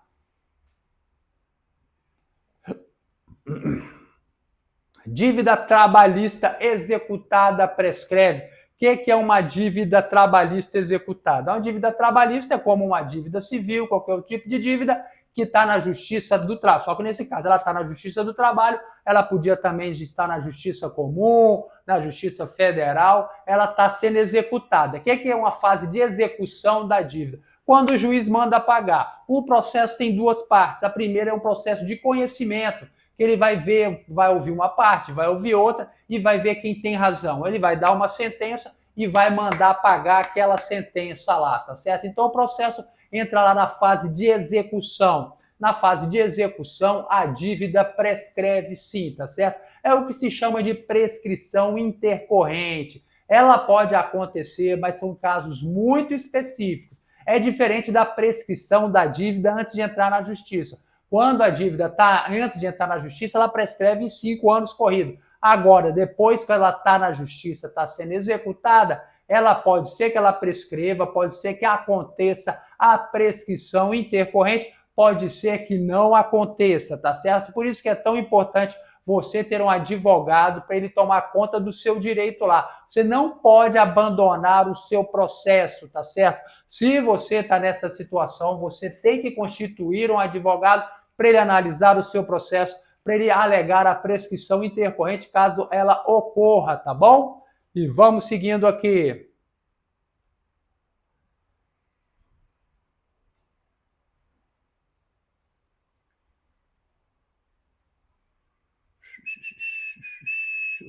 Dívida trabalhista executada prescreve. O que é uma dívida trabalhista executada? Uma dívida trabalhista é como uma dívida civil, qualquer tipo de dívida que está na Justiça do Trabalho. Só que nesse caso ela está na Justiça do Trabalho, ela podia também estar na Justiça Comum, na Justiça Federal, ela está sendo executada. O que é uma fase de execução da dívida? Quando o juiz manda pagar. O processo tem duas partes. A primeira é um processo de conhecimento, que ele vai ver, vai ouvir uma parte, vai ouvir outra e vai ver quem tem razão. Ele vai dar uma sentença e vai mandar pagar aquela sentença lá, tá certo? Então o processo entra lá na fase de execução. Na fase de execução, a dívida prescreve sim, tá certo? É o que se chama de prescrição intercorrente. Ela pode acontecer, mas são casos muito específicos. É diferente da prescrição da dívida antes de entrar na justiça. Quando a dívida está antes de entrar na justiça, ela prescreve em 5 anos corridos. Agora, depois que ela está na justiça, está sendo executada, ela pode ser que ela prescreva, pode ser que aconteça a prescrição intercorrente, pode ser que não aconteça, tá certo? Por isso que é tão importante você ter um advogado para ele tomar conta do seu direito lá. Você não pode abandonar o seu processo, tá certo? Se você está nessa situação, você tem que constituir um advogado para ele analisar o seu processo, para ele alegar a prescrição intercorrente caso ela ocorra, tá bom? E vamos seguindo aqui.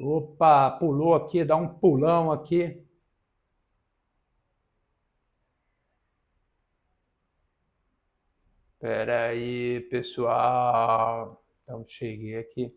Opa, pulou aqui, dá um pulão aqui. Espera aí, pessoal. Então, cheguei aqui.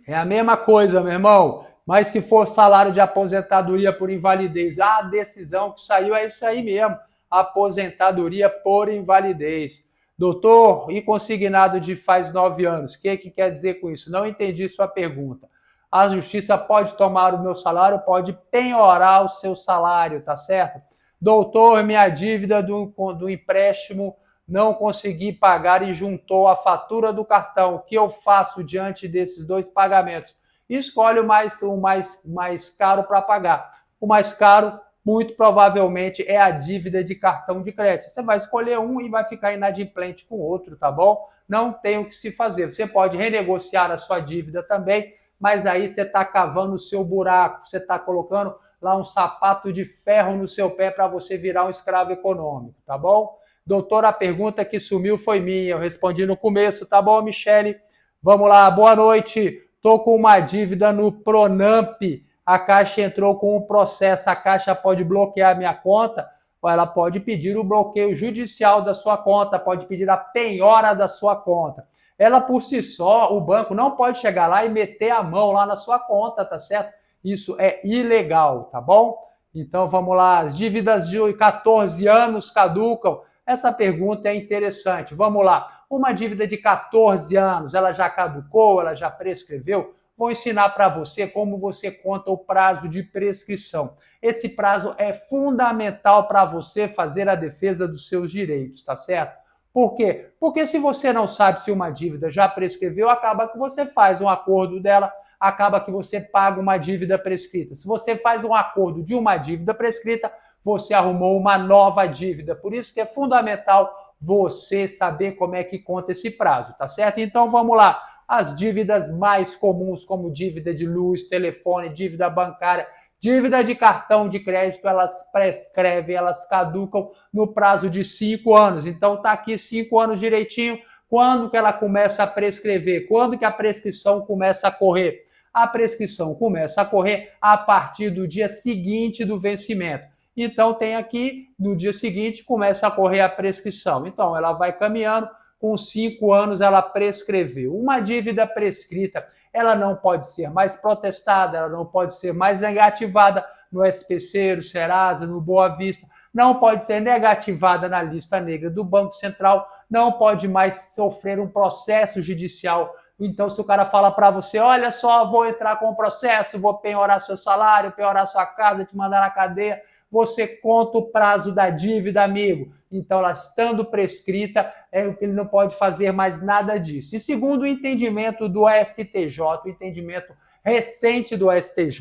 É a mesma coisa, meu irmão. Mas se for salário de aposentadoria por invalidez, a decisão que saiu é isso aí mesmo. Aposentadoria por invalidez. Doutor, e consignado de faz 9 anos? O que quer dizer com isso? Não entendi sua pergunta. A justiça pode tomar o meu salário, pode penhorar o seu salário, tá certo? Doutor, minha dívida do empréstimo não consegui pagar e juntou a fatura do cartão. O que eu faço diante desses dois pagamentos? Escolhe o mais caro para pagar. O mais caro, muito provavelmente, é a dívida de cartão de crédito. Você vai escolher um e vai ficar inadimplente com o outro, tá bom? Não tem o que se fazer. Você pode renegociar a sua dívida também, mas aí você está cavando o seu buraco, você está colocando lá um sapato de ferro no seu pé para você virar um escravo econômico, tá bom? Doutor, a pergunta que sumiu foi minha, eu respondi no começo, tá bom, Michele? Vamos lá, boa noite. Estou com uma dívida no Pronamp, a Caixa entrou com um processo, a Caixa pode bloquear minha conta, ou ela pode pedir o bloqueio judicial da sua conta, pode pedir a penhora da sua conta. Ela por si só, o banco não pode chegar lá e meter a mão lá na sua conta, tá certo? Isso é ilegal, tá bom? Então vamos lá, as dívidas de 14 anos caducam. Essa pergunta é interessante. Vamos lá. Uma dívida de 14 anos, ela já caducou, ela já prescreveu? Vou ensinar para você como você conta o prazo de prescrição. Esse prazo é fundamental para você fazer a defesa dos seus direitos, tá certo? Por quê? Porque se você não sabe se uma dívida já prescreveu, acaba que você faz um acordo dela, acaba que você paga uma dívida prescrita. Se você faz um acordo de uma dívida prescrita, você arrumou uma nova dívida. Por isso que é fundamental você saber como é que conta esse prazo, tá certo? Então vamos lá. As dívidas mais comuns, como dívida de luz, telefone, dívida bancária, dívida de cartão de crédito, elas prescrevem, elas caducam no prazo de 5 anos. Então tá aqui 5 anos direitinho. Quando que ela começa a prescrever? Quando que a prescrição começa a correr? A prescrição começa a correr a partir do dia seguinte do vencimento. Então, tem aqui, no dia seguinte, começa a correr a prescrição. Então, ela vai caminhando, com 5 anos ela prescreveu. Uma dívida prescrita, ela não pode ser mais protestada, ela não pode ser mais negativada no SPC, no Serasa, no Boa Vista, não pode ser negativada na lista negra do Banco Central, não pode mais sofrer um processo judicial. Então, se o cara fala para você, olha só, vou entrar com um processo, vou penhorar seu salário, penhorar sua casa, te mandar na cadeia, você conta o prazo da dívida, amigo. Então, ela estando prescrita, ele não pode fazer mais nada disso. E segundo o entendimento do STJ, o entendimento recente do STJ,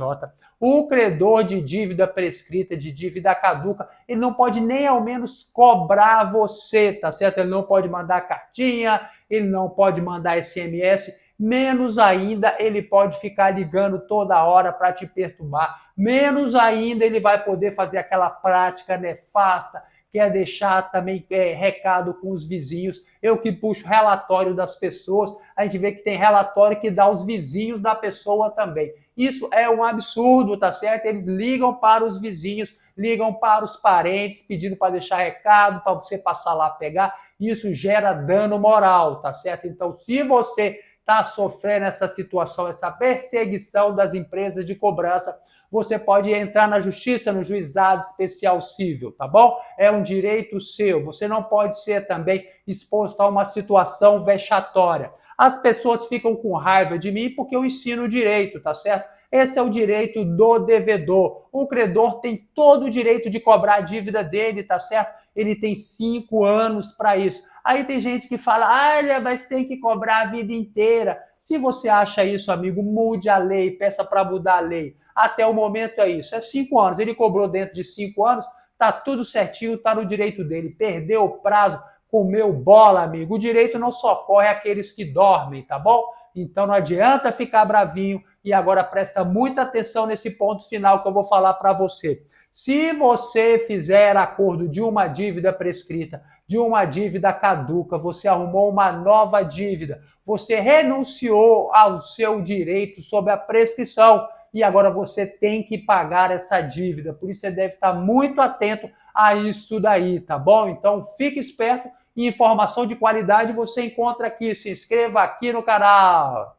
o credor de dívida prescrita, de dívida caduca, ele não pode nem ao menos cobrar você, tá certo? Ele não pode mandar cartinha, ele não pode mandar SMS, menos ainda ele pode ficar ligando toda hora para te perturbar, menos ainda ele vai poder fazer aquela prática nefasta, que é deixar também recado com os vizinhos. Eu que puxo relatório das pessoas, a gente vê que tem relatório que dá os vizinhos da pessoa também. Isso é um absurdo, tá certo? Eles ligam para os vizinhos, ligam para os parentes, pedindo para deixar recado, para você passar lá pegar. Isso gera dano moral, tá certo? Então, se você está sofrendo essa situação, essa perseguição das empresas de cobrança, você pode entrar na justiça, no juizado especial civil, tá bom? É um direito seu. Você não pode ser também exposto a uma situação vexatória. As pessoas ficam com raiva de mim porque eu ensino o direito, tá certo? Esse é o direito do devedor. O credor tem todo o direito de cobrar a dívida dele, tá certo? Ele tem 5 anos para isso. Aí tem gente que fala, olha, mas tem que cobrar a vida inteira. Se você acha isso, amigo, mude a lei, peça para mudar a lei. Até o momento é isso, é 5 anos. Ele cobrou dentro de 5 anos, tá tudo certinho, tá no direito dele. Perdeu o prazo, comeu bola, amigo. O direito não socorre aqueles que dormem, tá bom? Então não adianta ficar bravinho. E agora presta muita atenção nesse ponto final que eu vou falar para você. Se você fizer acordo de uma dívida prescrita, de uma dívida caduca, você arrumou uma nova dívida, você renunciou ao seu direito sobre a prescrição e agora você tem que pagar essa dívida. Por isso você deve estar muito atento a isso daí, tá bom? Então fique esperto e informação de qualidade você encontra aqui. Se inscreva aqui no canal.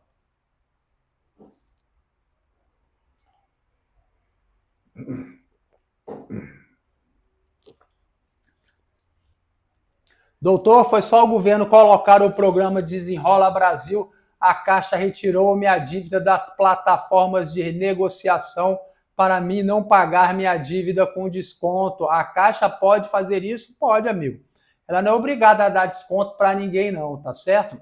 Doutor, foi só o governo colocar o programa Desenrola Brasil, a Caixa retirou minha dívida das plataformas de negociação para mim não pagar minha dívida com desconto. A Caixa pode fazer isso? Pode, amigo. Ela não é obrigada a dar desconto para ninguém não, tá certo?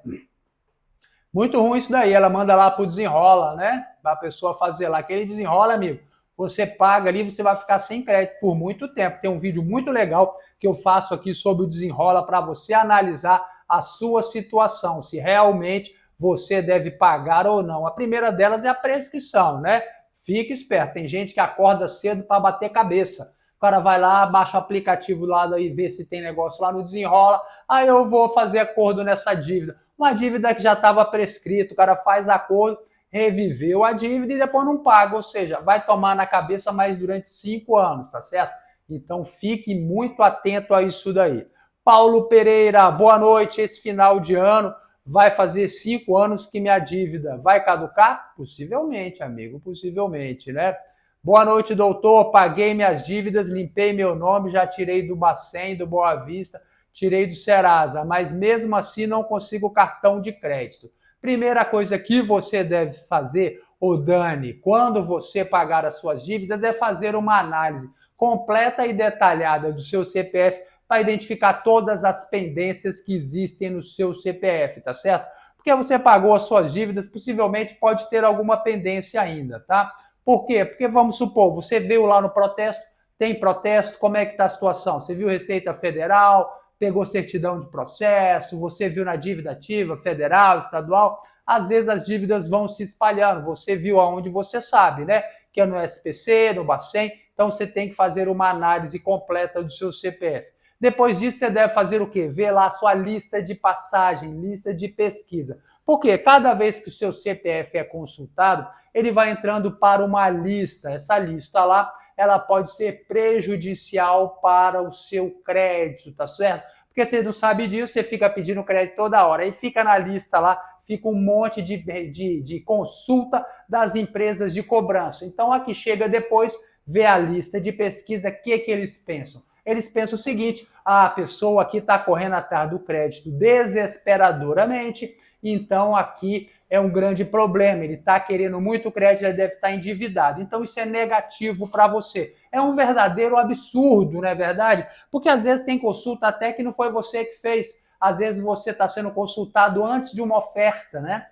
Muito ruim isso daí, ela manda lá pro desenrola, né? Para a pessoa fazer lá. Aquele desenrola, amigo, você paga ali, você vai ficar sem crédito por muito tempo. Tem um vídeo muito legal que eu faço aqui sobre o desenrola para você analisar a sua situação, se realmente você deve pagar ou não. A primeira delas é a prescrição, né? Fique esperto, tem gente que acorda cedo para bater cabeça. O cara vai lá, baixa o aplicativo lá e vê se tem negócio lá no desenrola. Aí eu vou fazer acordo nessa dívida. Uma dívida que já estava prescrita, o cara faz acordo, reviveu a dívida e depois não paga, ou seja, vai tomar na cabeça mais durante 5 anos, tá certo? Então fique muito atento a isso daí. Paulo Pereira, boa noite. Esse final de ano vai fazer 5 anos que minha dívida vai caducar? Possivelmente, amigo, possivelmente, né? Boa noite, doutor. Paguei minhas dívidas, limpei meu nome, já tirei do Bacen, do Boa Vista, tirei do Serasa, mas mesmo assim não consigo cartão de crédito. Primeira coisa que você deve fazer, ô Dani, quando você pagar as suas dívidas, é fazer uma análise completa e detalhada do seu CPF para identificar todas as pendências que existem no seu CPF, tá certo? Porque você pagou as suas dívidas, possivelmente pode ter alguma pendência ainda, tá? Por quê? Porque vamos supor, você veio lá no protesto, tem protesto, como é que está a situação? Você viu Receita Federal, pegou certidão de processo, você viu na dívida ativa, federal, estadual, às vezes as dívidas vão se espalhando, você viu aonde você sabe, né? Que é no SPC, no Bacen, então você tem que fazer uma análise completa do seu CPF. Depois disso, você deve fazer o quê? Ver lá a sua lista de passagem, lista de pesquisa. Porque cada vez que o seu CPF é consultado, ele vai entrando para uma lista. Essa lista lá, ela pode ser prejudicial para o seu crédito, tá certo? Porque você não sabe disso, você fica pedindo crédito toda hora. Aí fica na lista lá, fica um monte de consulta das empresas de cobrança. Então, aqui chega depois, vê a lista de pesquisa, o que eles pensam? Eles pensam o seguinte: a pessoa aqui está correndo atrás do crédito desesperadoramente, então aqui é um grande problema, ele está querendo muito crédito, ele deve estar endividado. Então isso é negativo para você. É um verdadeiro absurdo, não é verdade? Porque às vezes tem consulta até que não foi você que fez, às vezes você está sendo consultado antes de uma oferta, né?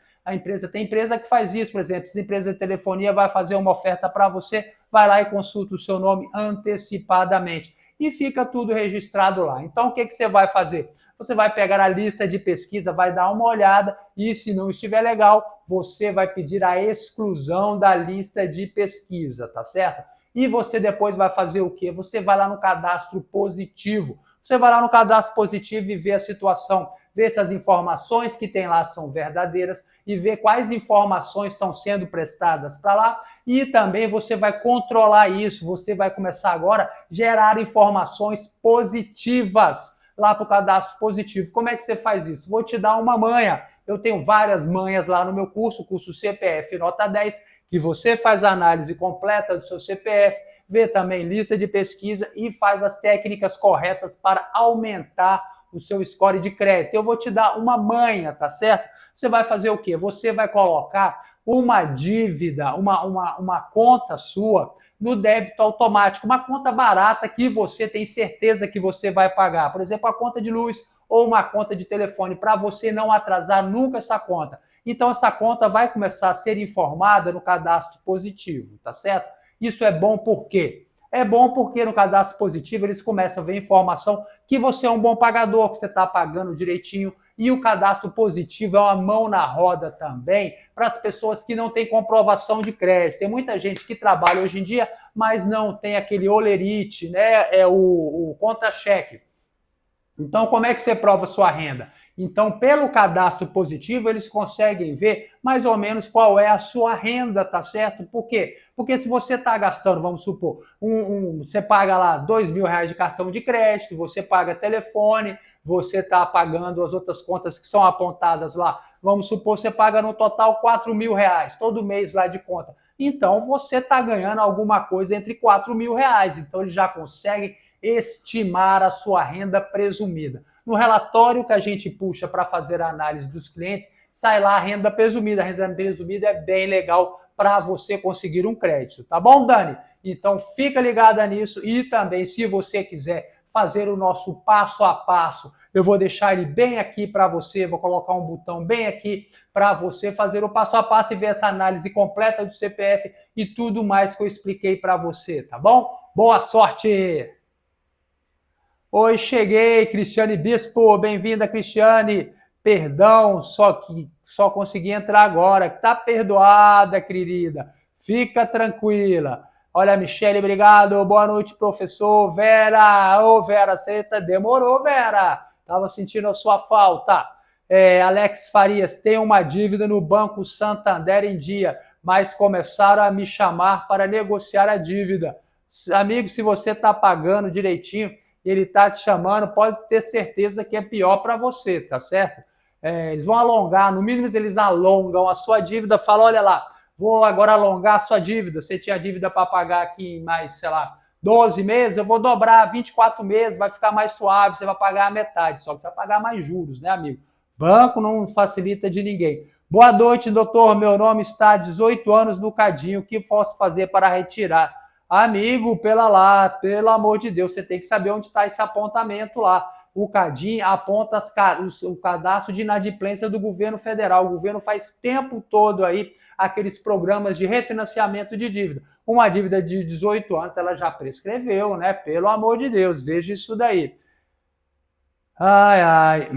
Tem empresa que faz isso, por exemplo, se a empresa de telefonia vai fazer uma oferta para você, vai lá e consulta o seu nome antecipadamente. E fica tudo registrado lá. Então, o que você vai fazer? Você vai pegar a lista de pesquisa, vai dar uma olhada e, se não estiver legal, você vai pedir a exclusão da lista de pesquisa, tá certo? E você depois vai fazer o quê? Você vai lá no cadastro positivo. Você vai lá no cadastro positivo e vê a situação, vê se as informações que tem lá são verdadeiras e vê quais informações estão sendo prestadas para lá. E também você vai controlar isso, você vai começar agora a gerar informações positivas lá para o cadastro positivo. Como é que você faz isso? Vou te dar uma manha. Eu tenho várias manhas lá no meu curso CPF Nota 10, que você faz a análise completa do seu CPF, vê também lista de pesquisa e faz as técnicas corretas para aumentar o seu score de crédito. Eu vou te dar uma manha, tá certo? Você vai fazer o quê? Você vai colocar uma dívida, uma conta sua no débito automático, uma conta barata que você tem certeza que você vai pagar. Por exemplo, a conta de luz ou uma conta de telefone, para você não atrasar nunca essa conta. Então, essa conta vai começar a ser informada no cadastro positivo, tá certo? Isso é bom por quê? É bom porque no cadastro positivo eles começam a ver informação que você é um bom pagador, que você está pagando direitinho. E o cadastro positivo é uma mão na roda também para as pessoas que não têm comprovação de crédito. Tem muita gente que trabalha hoje em dia, mas não tem aquele olerite, né? É o contra-cheque. Então, como é que você prova sua renda? Então, pelo cadastro positivo, eles conseguem ver mais ou menos qual é a sua renda, tá certo? Por quê? Porque se você está gastando, vamos supor, você paga lá R$ 2.000 de cartão de crédito, você paga telefone, você está pagando as outras contas que são apontadas lá. Vamos supor, você paga no total R$ 4.000 todo mês lá de conta. Então, você está ganhando alguma coisa entre R$ 4.000. Então, eles já conseguem estimar a sua renda presumida. No relatório que a gente puxa para fazer a análise dos clientes, sai lá a renda presumida. A renda presumida é bem legal para você conseguir um crédito, tá bom, Dani? Então fica ligada nisso e também, se você quiser fazer o nosso passo a passo, eu vou deixar ele bem aqui para você, vou colocar um botão bem aqui para você fazer o passo a passo e ver essa análise completa do CPF e tudo mais que eu expliquei para você, tá bom? Boa sorte! Oi, cheguei, Cristiane Bispo, bem-vinda, Cristiane. Perdão, só consegui entrar agora. Tá perdoada, querida. Fica tranquila. Olha, Michele, obrigado. Boa noite, professor. Vera, ô Vera, demorou, Vera. Tava sentindo a sua falta. Alex Farias, tem uma dívida no Banco Santander em dia, mas começaram a me chamar para negociar a dívida. Amigo, se você tá pagando direitinho, ele está te chamando, pode ter certeza que é pior para você, tá certo? Eles vão alongar, no mínimo eles alongam a sua dívida, falam, olha lá, vou agora alongar a sua dívida, você tinha dívida para pagar aqui em mais, sei lá, 12 meses, eu vou dobrar 24 meses, vai ficar mais suave, você vai pagar a metade, só que você vai pagar mais juros, né, amigo? Banco não facilita de ninguém. Boa noite, doutor, meu nome está há 18 anos no Cadinho, o que posso fazer para retirar? Amigo, pelo amor de Deus, você tem que saber onde está esse apontamento lá. O Cadim aponta o cadastro de inadimplência do governo federal. O governo faz tempo todo aí aqueles programas de refinanciamento de dívida. Uma dívida de 18 anos, ela já prescreveu, né? Pelo amor de Deus, veja isso daí. Ai, ai.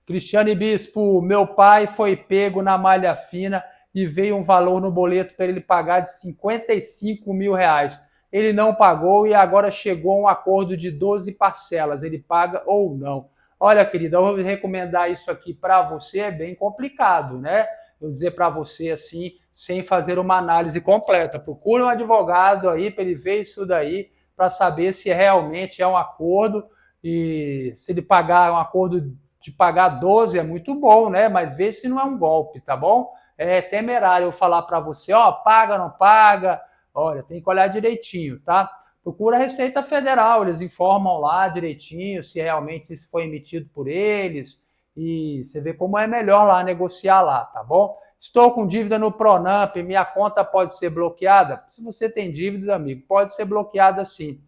Cristiane Bispo, meu pai foi pego na malha fina e veio um valor no boleto para ele pagar de R$ 55.000. Ele não pagou e agora chegou a um acordo de 12 parcelas. Ele paga ou não? Olha, querida, eu vou recomendar isso aqui para você, é bem complicado, né? Eu dizer para você assim, sem fazer uma análise completa. Procure um advogado aí para ele ver isso daí, para saber se realmente é um acordo e se ele pagar um acordo de pagar 12 é muito bom, né? Mas veja se não é um golpe, tá bom? É temerário eu falar para você, ó, paga, não paga. Olha, tem que olhar direitinho, tá? Procura a Receita Federal, eles informam lá direitinho se realmente isso foi emitido por eles e você vê como é melhor lá negociar lá, tá bom? Estou com dívida no Pronamp, minha conta pode ser bloqueada? Se você tem dívida, amigo, pode ser bloqueada sim.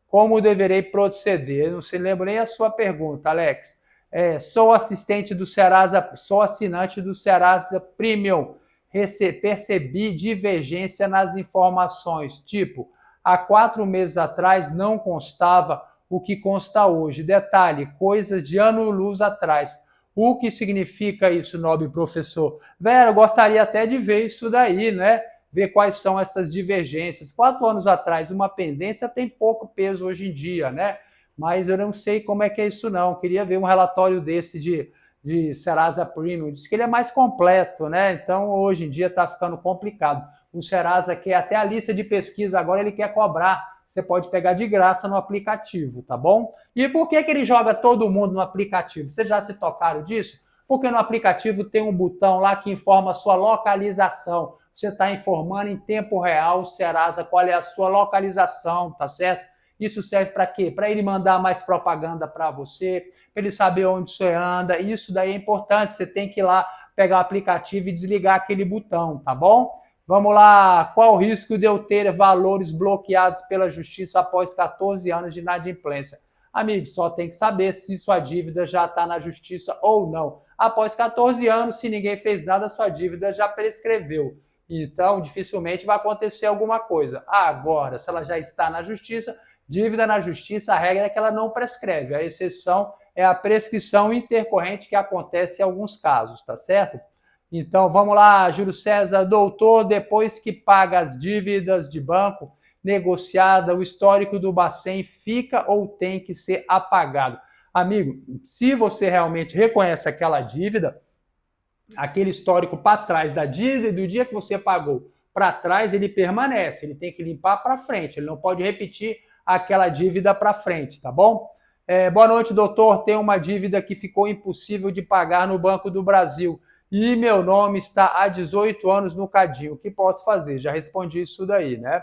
Como deverei proceder? Não se lembra nem a sua pergunta, Alex. Sou assistente do Serasa, sou assinante do Serasa Premium. Percebi divergência nas informações, tipo, há 4 meses atrás não constava o que consta hoje. Detalhe, coisas de ano-luz atrás. O que significa isso, nobre professor? Vera, eu gostaria até de ver isso daí, né? Ver quais são essas divergências. 4 anos atrás, uma pendência tem pouco peso hoje em dia, né? Mas eu não sei como é que é isso não. Eu queria ver um relatório desse de Serasa Premium. Diz que ele é mais completo, né? Então, hoje em dia está ficando complicado. O Serasa quer até a lista de pesquisa, agora ele quer cobrar. Você pode pegar de graça no aplicativo, tá bom? E por que ele joga todo mundo no aplicativo? Vocês já se tocaram disso? Porque no aplicativo tem um botão lá que informa a sua localização. Você está informando em tempo real o Serasa qual é a sua localização, tá certo? Isso serve para quê? Para ele mandar mais propaganda para você, para ele saber onde você anda. Isso daí é importante, você tem que ir lá pegar o aplicativo e desligar aquele botão, tá bom? Vamos lá, qual o risco de eu ter valores bloqueados pela justiça após 14 anos de inadimplência? Amigo, só tem que saber se sua dívida já está na justiça ou não. Após 14 anos, se ninguém fez nada, sua dívida já prescreveu. Então, dificilmente vai acontecer alguma coisa. Agora, se ela já está na justiça, dívida na justiça, a regra é que ela não prescreve. A exceção é a prescrição intercorrente que acontece em alguns casos, tá certo? Então, vamos lá, Júlio César, doutor, depois que paga as dívidas de banco negociada, o histórico do Bacen fica ou tem que ser apagado? Amigo, se você realmente reconhece aquela dívida, aquele histórico para trás da dívida, do dia que você pagou para trás, ele permanece, ele tem que limpar para frente, ele não pode repetir aquela dívida para frente, tá bom? Boa noite, doutor, tem uma dívida que ficou impossível de pagar no Banco do Brasil e meu nome está há 18 anos no cadinho, o que posso fazer? Já respondi isso daí, né?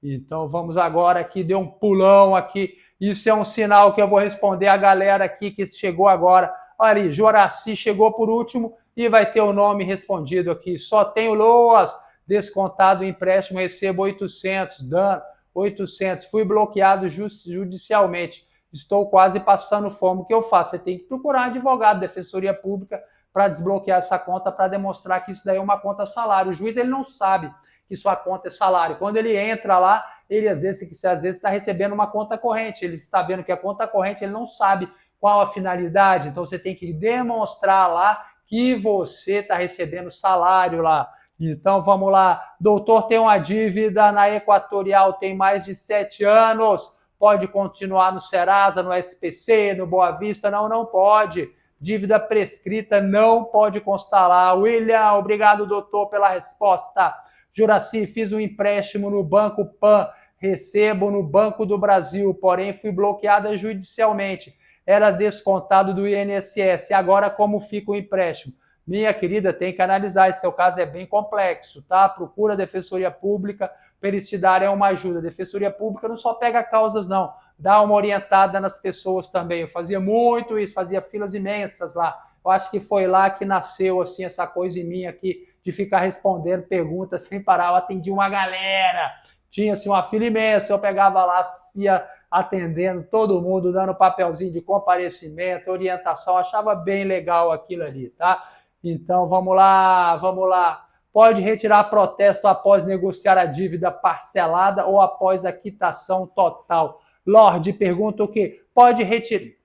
Então vamos agora aqui, deu um pulão aqui, isso é um sinal que eu vou responder a galera aqui que chegou agora. Olha aí, Joraci chegou por último e vai ter o nome respondido aqui. Só tenho Loas, descontado o empréstimo, recebo 800, dano 800. Fui bloqueado judicialmente. Estou quase passando fome. O que eu faço? Você tem que procurar um advogado, defensoria pública, para desbloquear essa conta, para demonstrar que isso daí é uma conta salário. O juiz ele não sabe que sua conta é salário. Quando ele entra lá, ele às vezes está recebendo uma conta corrente. Ele está vendo que a conta corrente, ele não sabe qual a finalidade. Então você tem que demonstrar lá que você está recebendo salário lá. Então vamos lá. Doutor, tem uma dívida na Equatorial, tem mais de 7 anos. Pode continuar no Serasa, no SPC, no Boa Vista? Não, não pode. Dívida prescrita não pode constar lá. William, obrigado, doutor, pela resposta. Juraci, fiz um empréstimo no Banco Pan, recebo no Banco do Brasil, porém fui bloqueada judicialmente. Era descontado do INSS. Agora, como fica o empréstimo? Minha querida, tem que analisar. Esse seu caso é bem complexo, tá? Procura a Defensoria Pública para eles te darem uma ajuda. A Defensoria Pública não só pega causas, não. Dá uma orientada nas pessoas também. Eu fazia muito isso, fazia filas imensas lá. Eu acho que foi lá que nasceu assim, essa coisa em mim aqui, de ficar respondendo perguntas sem parar. Eu atendi uma galera, tinha assim, uma fila imensa, eu pegava lá, ia atendendo todo mundo, dando papelzinho de comparecimento, orientação, achava bem legal aquilo ali, tá? Então, vamos lá, vamos lá. Pode retirar protesto após negociar a dívida parcelada ou após a quitação total? Lorde, pergunta o quê? Pode retirar...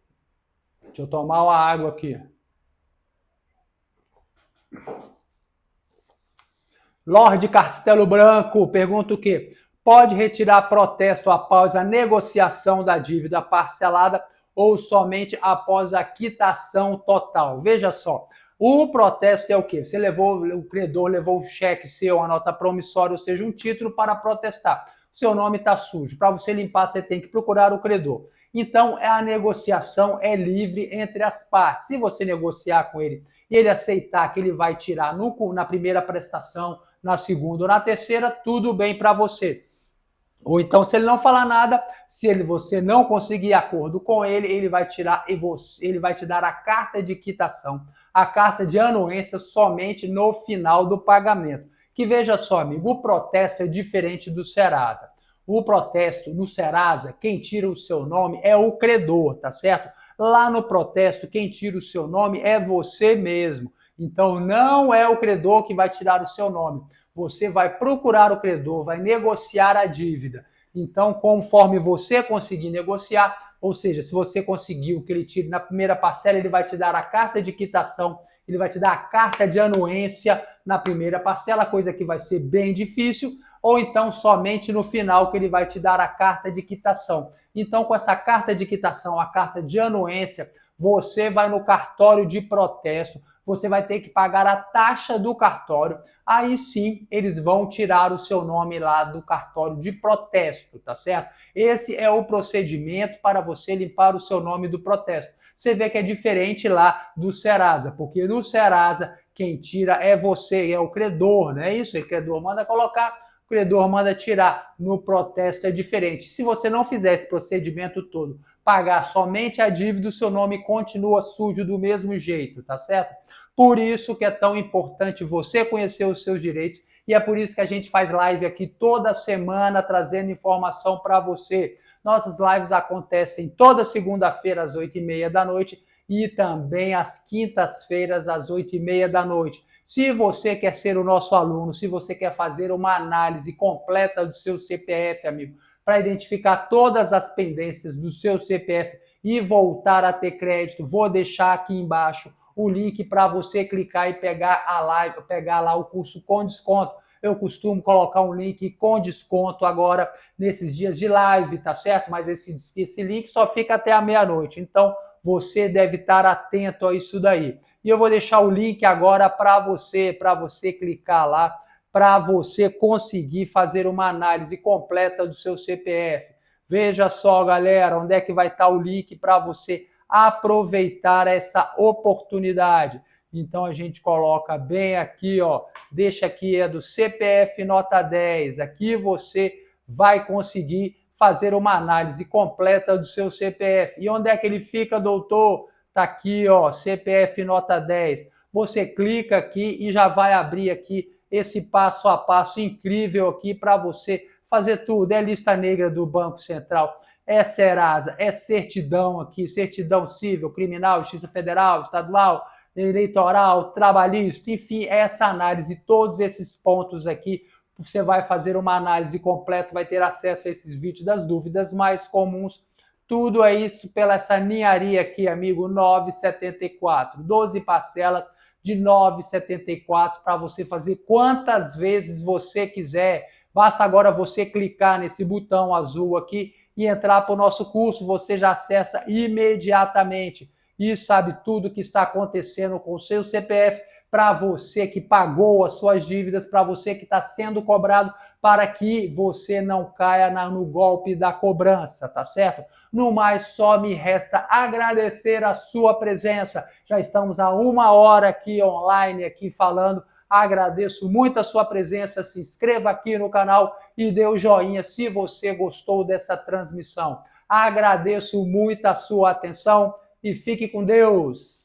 Deixa eu tomar uma água aqui. Lorde Castelo Branco, pergunta o quê? Pode retirar protesto após a negociação da dívida parcelada ou somente após a quitação total? Veja só, o protesto é o quê? Você levou, o credor levou um cheque seu, uma nota promissória, ou seja, um título para protestar. O seu nome está sujo. Para você limpar, você tem que procurar o credor. Então, a negociação é livre entre as partes. Se você negociar com ele e ele aceitar que ele vai tirar na primeira prestação, na segunda ou na terceira, tudo bem para você. Ou então, se ele não falar nada, se você não conseguir acordo com ele, ele vai tirar ele vai te dar a carta de quitação, a carta de anuência somente no final do pagamento. Que veja só, amigo, o protesto é diferente do Serasa. O protesto no Serasa, quem tira o seu nome é o credor, tá certo? Lá no protesto, quem tira o seu nome é você mesmo. Então, não é o credor que vai tirar o seu nome. Você vai procurar o credor, vai negociar a dívida. Então, conforme você conseguir negociar, ou seja, se você conseguiu que ele tire na primeira parcela, ele vai te dar a carta de quitação, ele vai te dar a carta de anuência na primeira parcela, coisa que vai ser bem difícil, ou então somente no final que ele vai te dar a carta de quitação. Então, com essa carta de quitação, a carta de anuência, você vai no cartório de protesto, você vai ter que pagar a taxa do cartório, aí sim eles vão tirar o seu nome lá do cartório de protesto, tá certo? Esse é o procedimento para você limpar o seu nome do protesto. Você vê que é diferente lá do Serasa, porque no Serasa quem tira é você, é o credor, não é isso? O credor manda colocar, o credor manda tirar. No protesto é diferente. Se você não fizer esse procedimento todo pagar somente a dívida, o seu nome continua sujo do mesmo jeito, tá certo? Por isso que é tão importante você conhecer os seus direitos e é por isso que a gente faz live aqui toda semana trazendo informação para você. Nossas lives acontecem toda segunda-feira às 8h30 da noite e também às quintas-feiras às 8h30 da noite. Se você quer ser o nosso aluno, se você quer fazer uma análise completa do seu CPF, amigo, para identificar todas as pendências do seu CPF e voltar a ter crédito, vou deixar aqui embaixo o link para você clicar e pegar a live, pegar lá o curso com desconto. Eu costumo colocar um link com desconto agora nesses dias de live, tá certo? Mas esse link só fica até a meia-noite. Então, você deve estar atento a isso daí. E eu vou deixar o link agora para você clicar lá, para você conseguir fazer uma análise completa do seu CPF. Veja só, galera, onde é que vai estar o link para você aproveitar essa oportunidade. Então a gente coloca bem aqui, ó, deixa aqui é do CPF nota 10. Aqui você vai conseguir fazer uma análise completa do seu CPF. E onde é que ele fica, doutor? Tá aqui, ó, CPF nota 10. Você clica aqui e já vai abrir aqui esse passo a passo incrível aqui para você fazer tudo. É lista negra do Banco Central, é Serasa, é certidão aqui, certidão civil, criminal, justiça federal, estadual, eleitoral, trabalhista, enfim, essa análise, todos esses pontos aqui, você vai fazer uma análise completa, vai ter acesso a esses vídeos das dúvidas mais comuns, tudo é isso pela essa ninharia aqui, amigo, 9,74, 12 parcelas de 9,74 para você fazer quantas vezes você quiser. Basta agora você clicar nesse botão azul aqui e entrar para o nosso curso, você já acessa imediatamente e sabe tudo o que está acontecendo com o seu CPF, para você que pagou as suas dívidas, para você que está sendo cobrado, para que você não caia no golpe da cobrança, tá certo? No mais, só me resta agradecer a sua presença. Já estamos há 1 hora aqui online, aqui falando. Agradeço muito a sua presença. Se inscreva aqui no canal e dê o joinha se você gostou dessa transmissão. Agradeço muito a sua atenção e fique com Deus.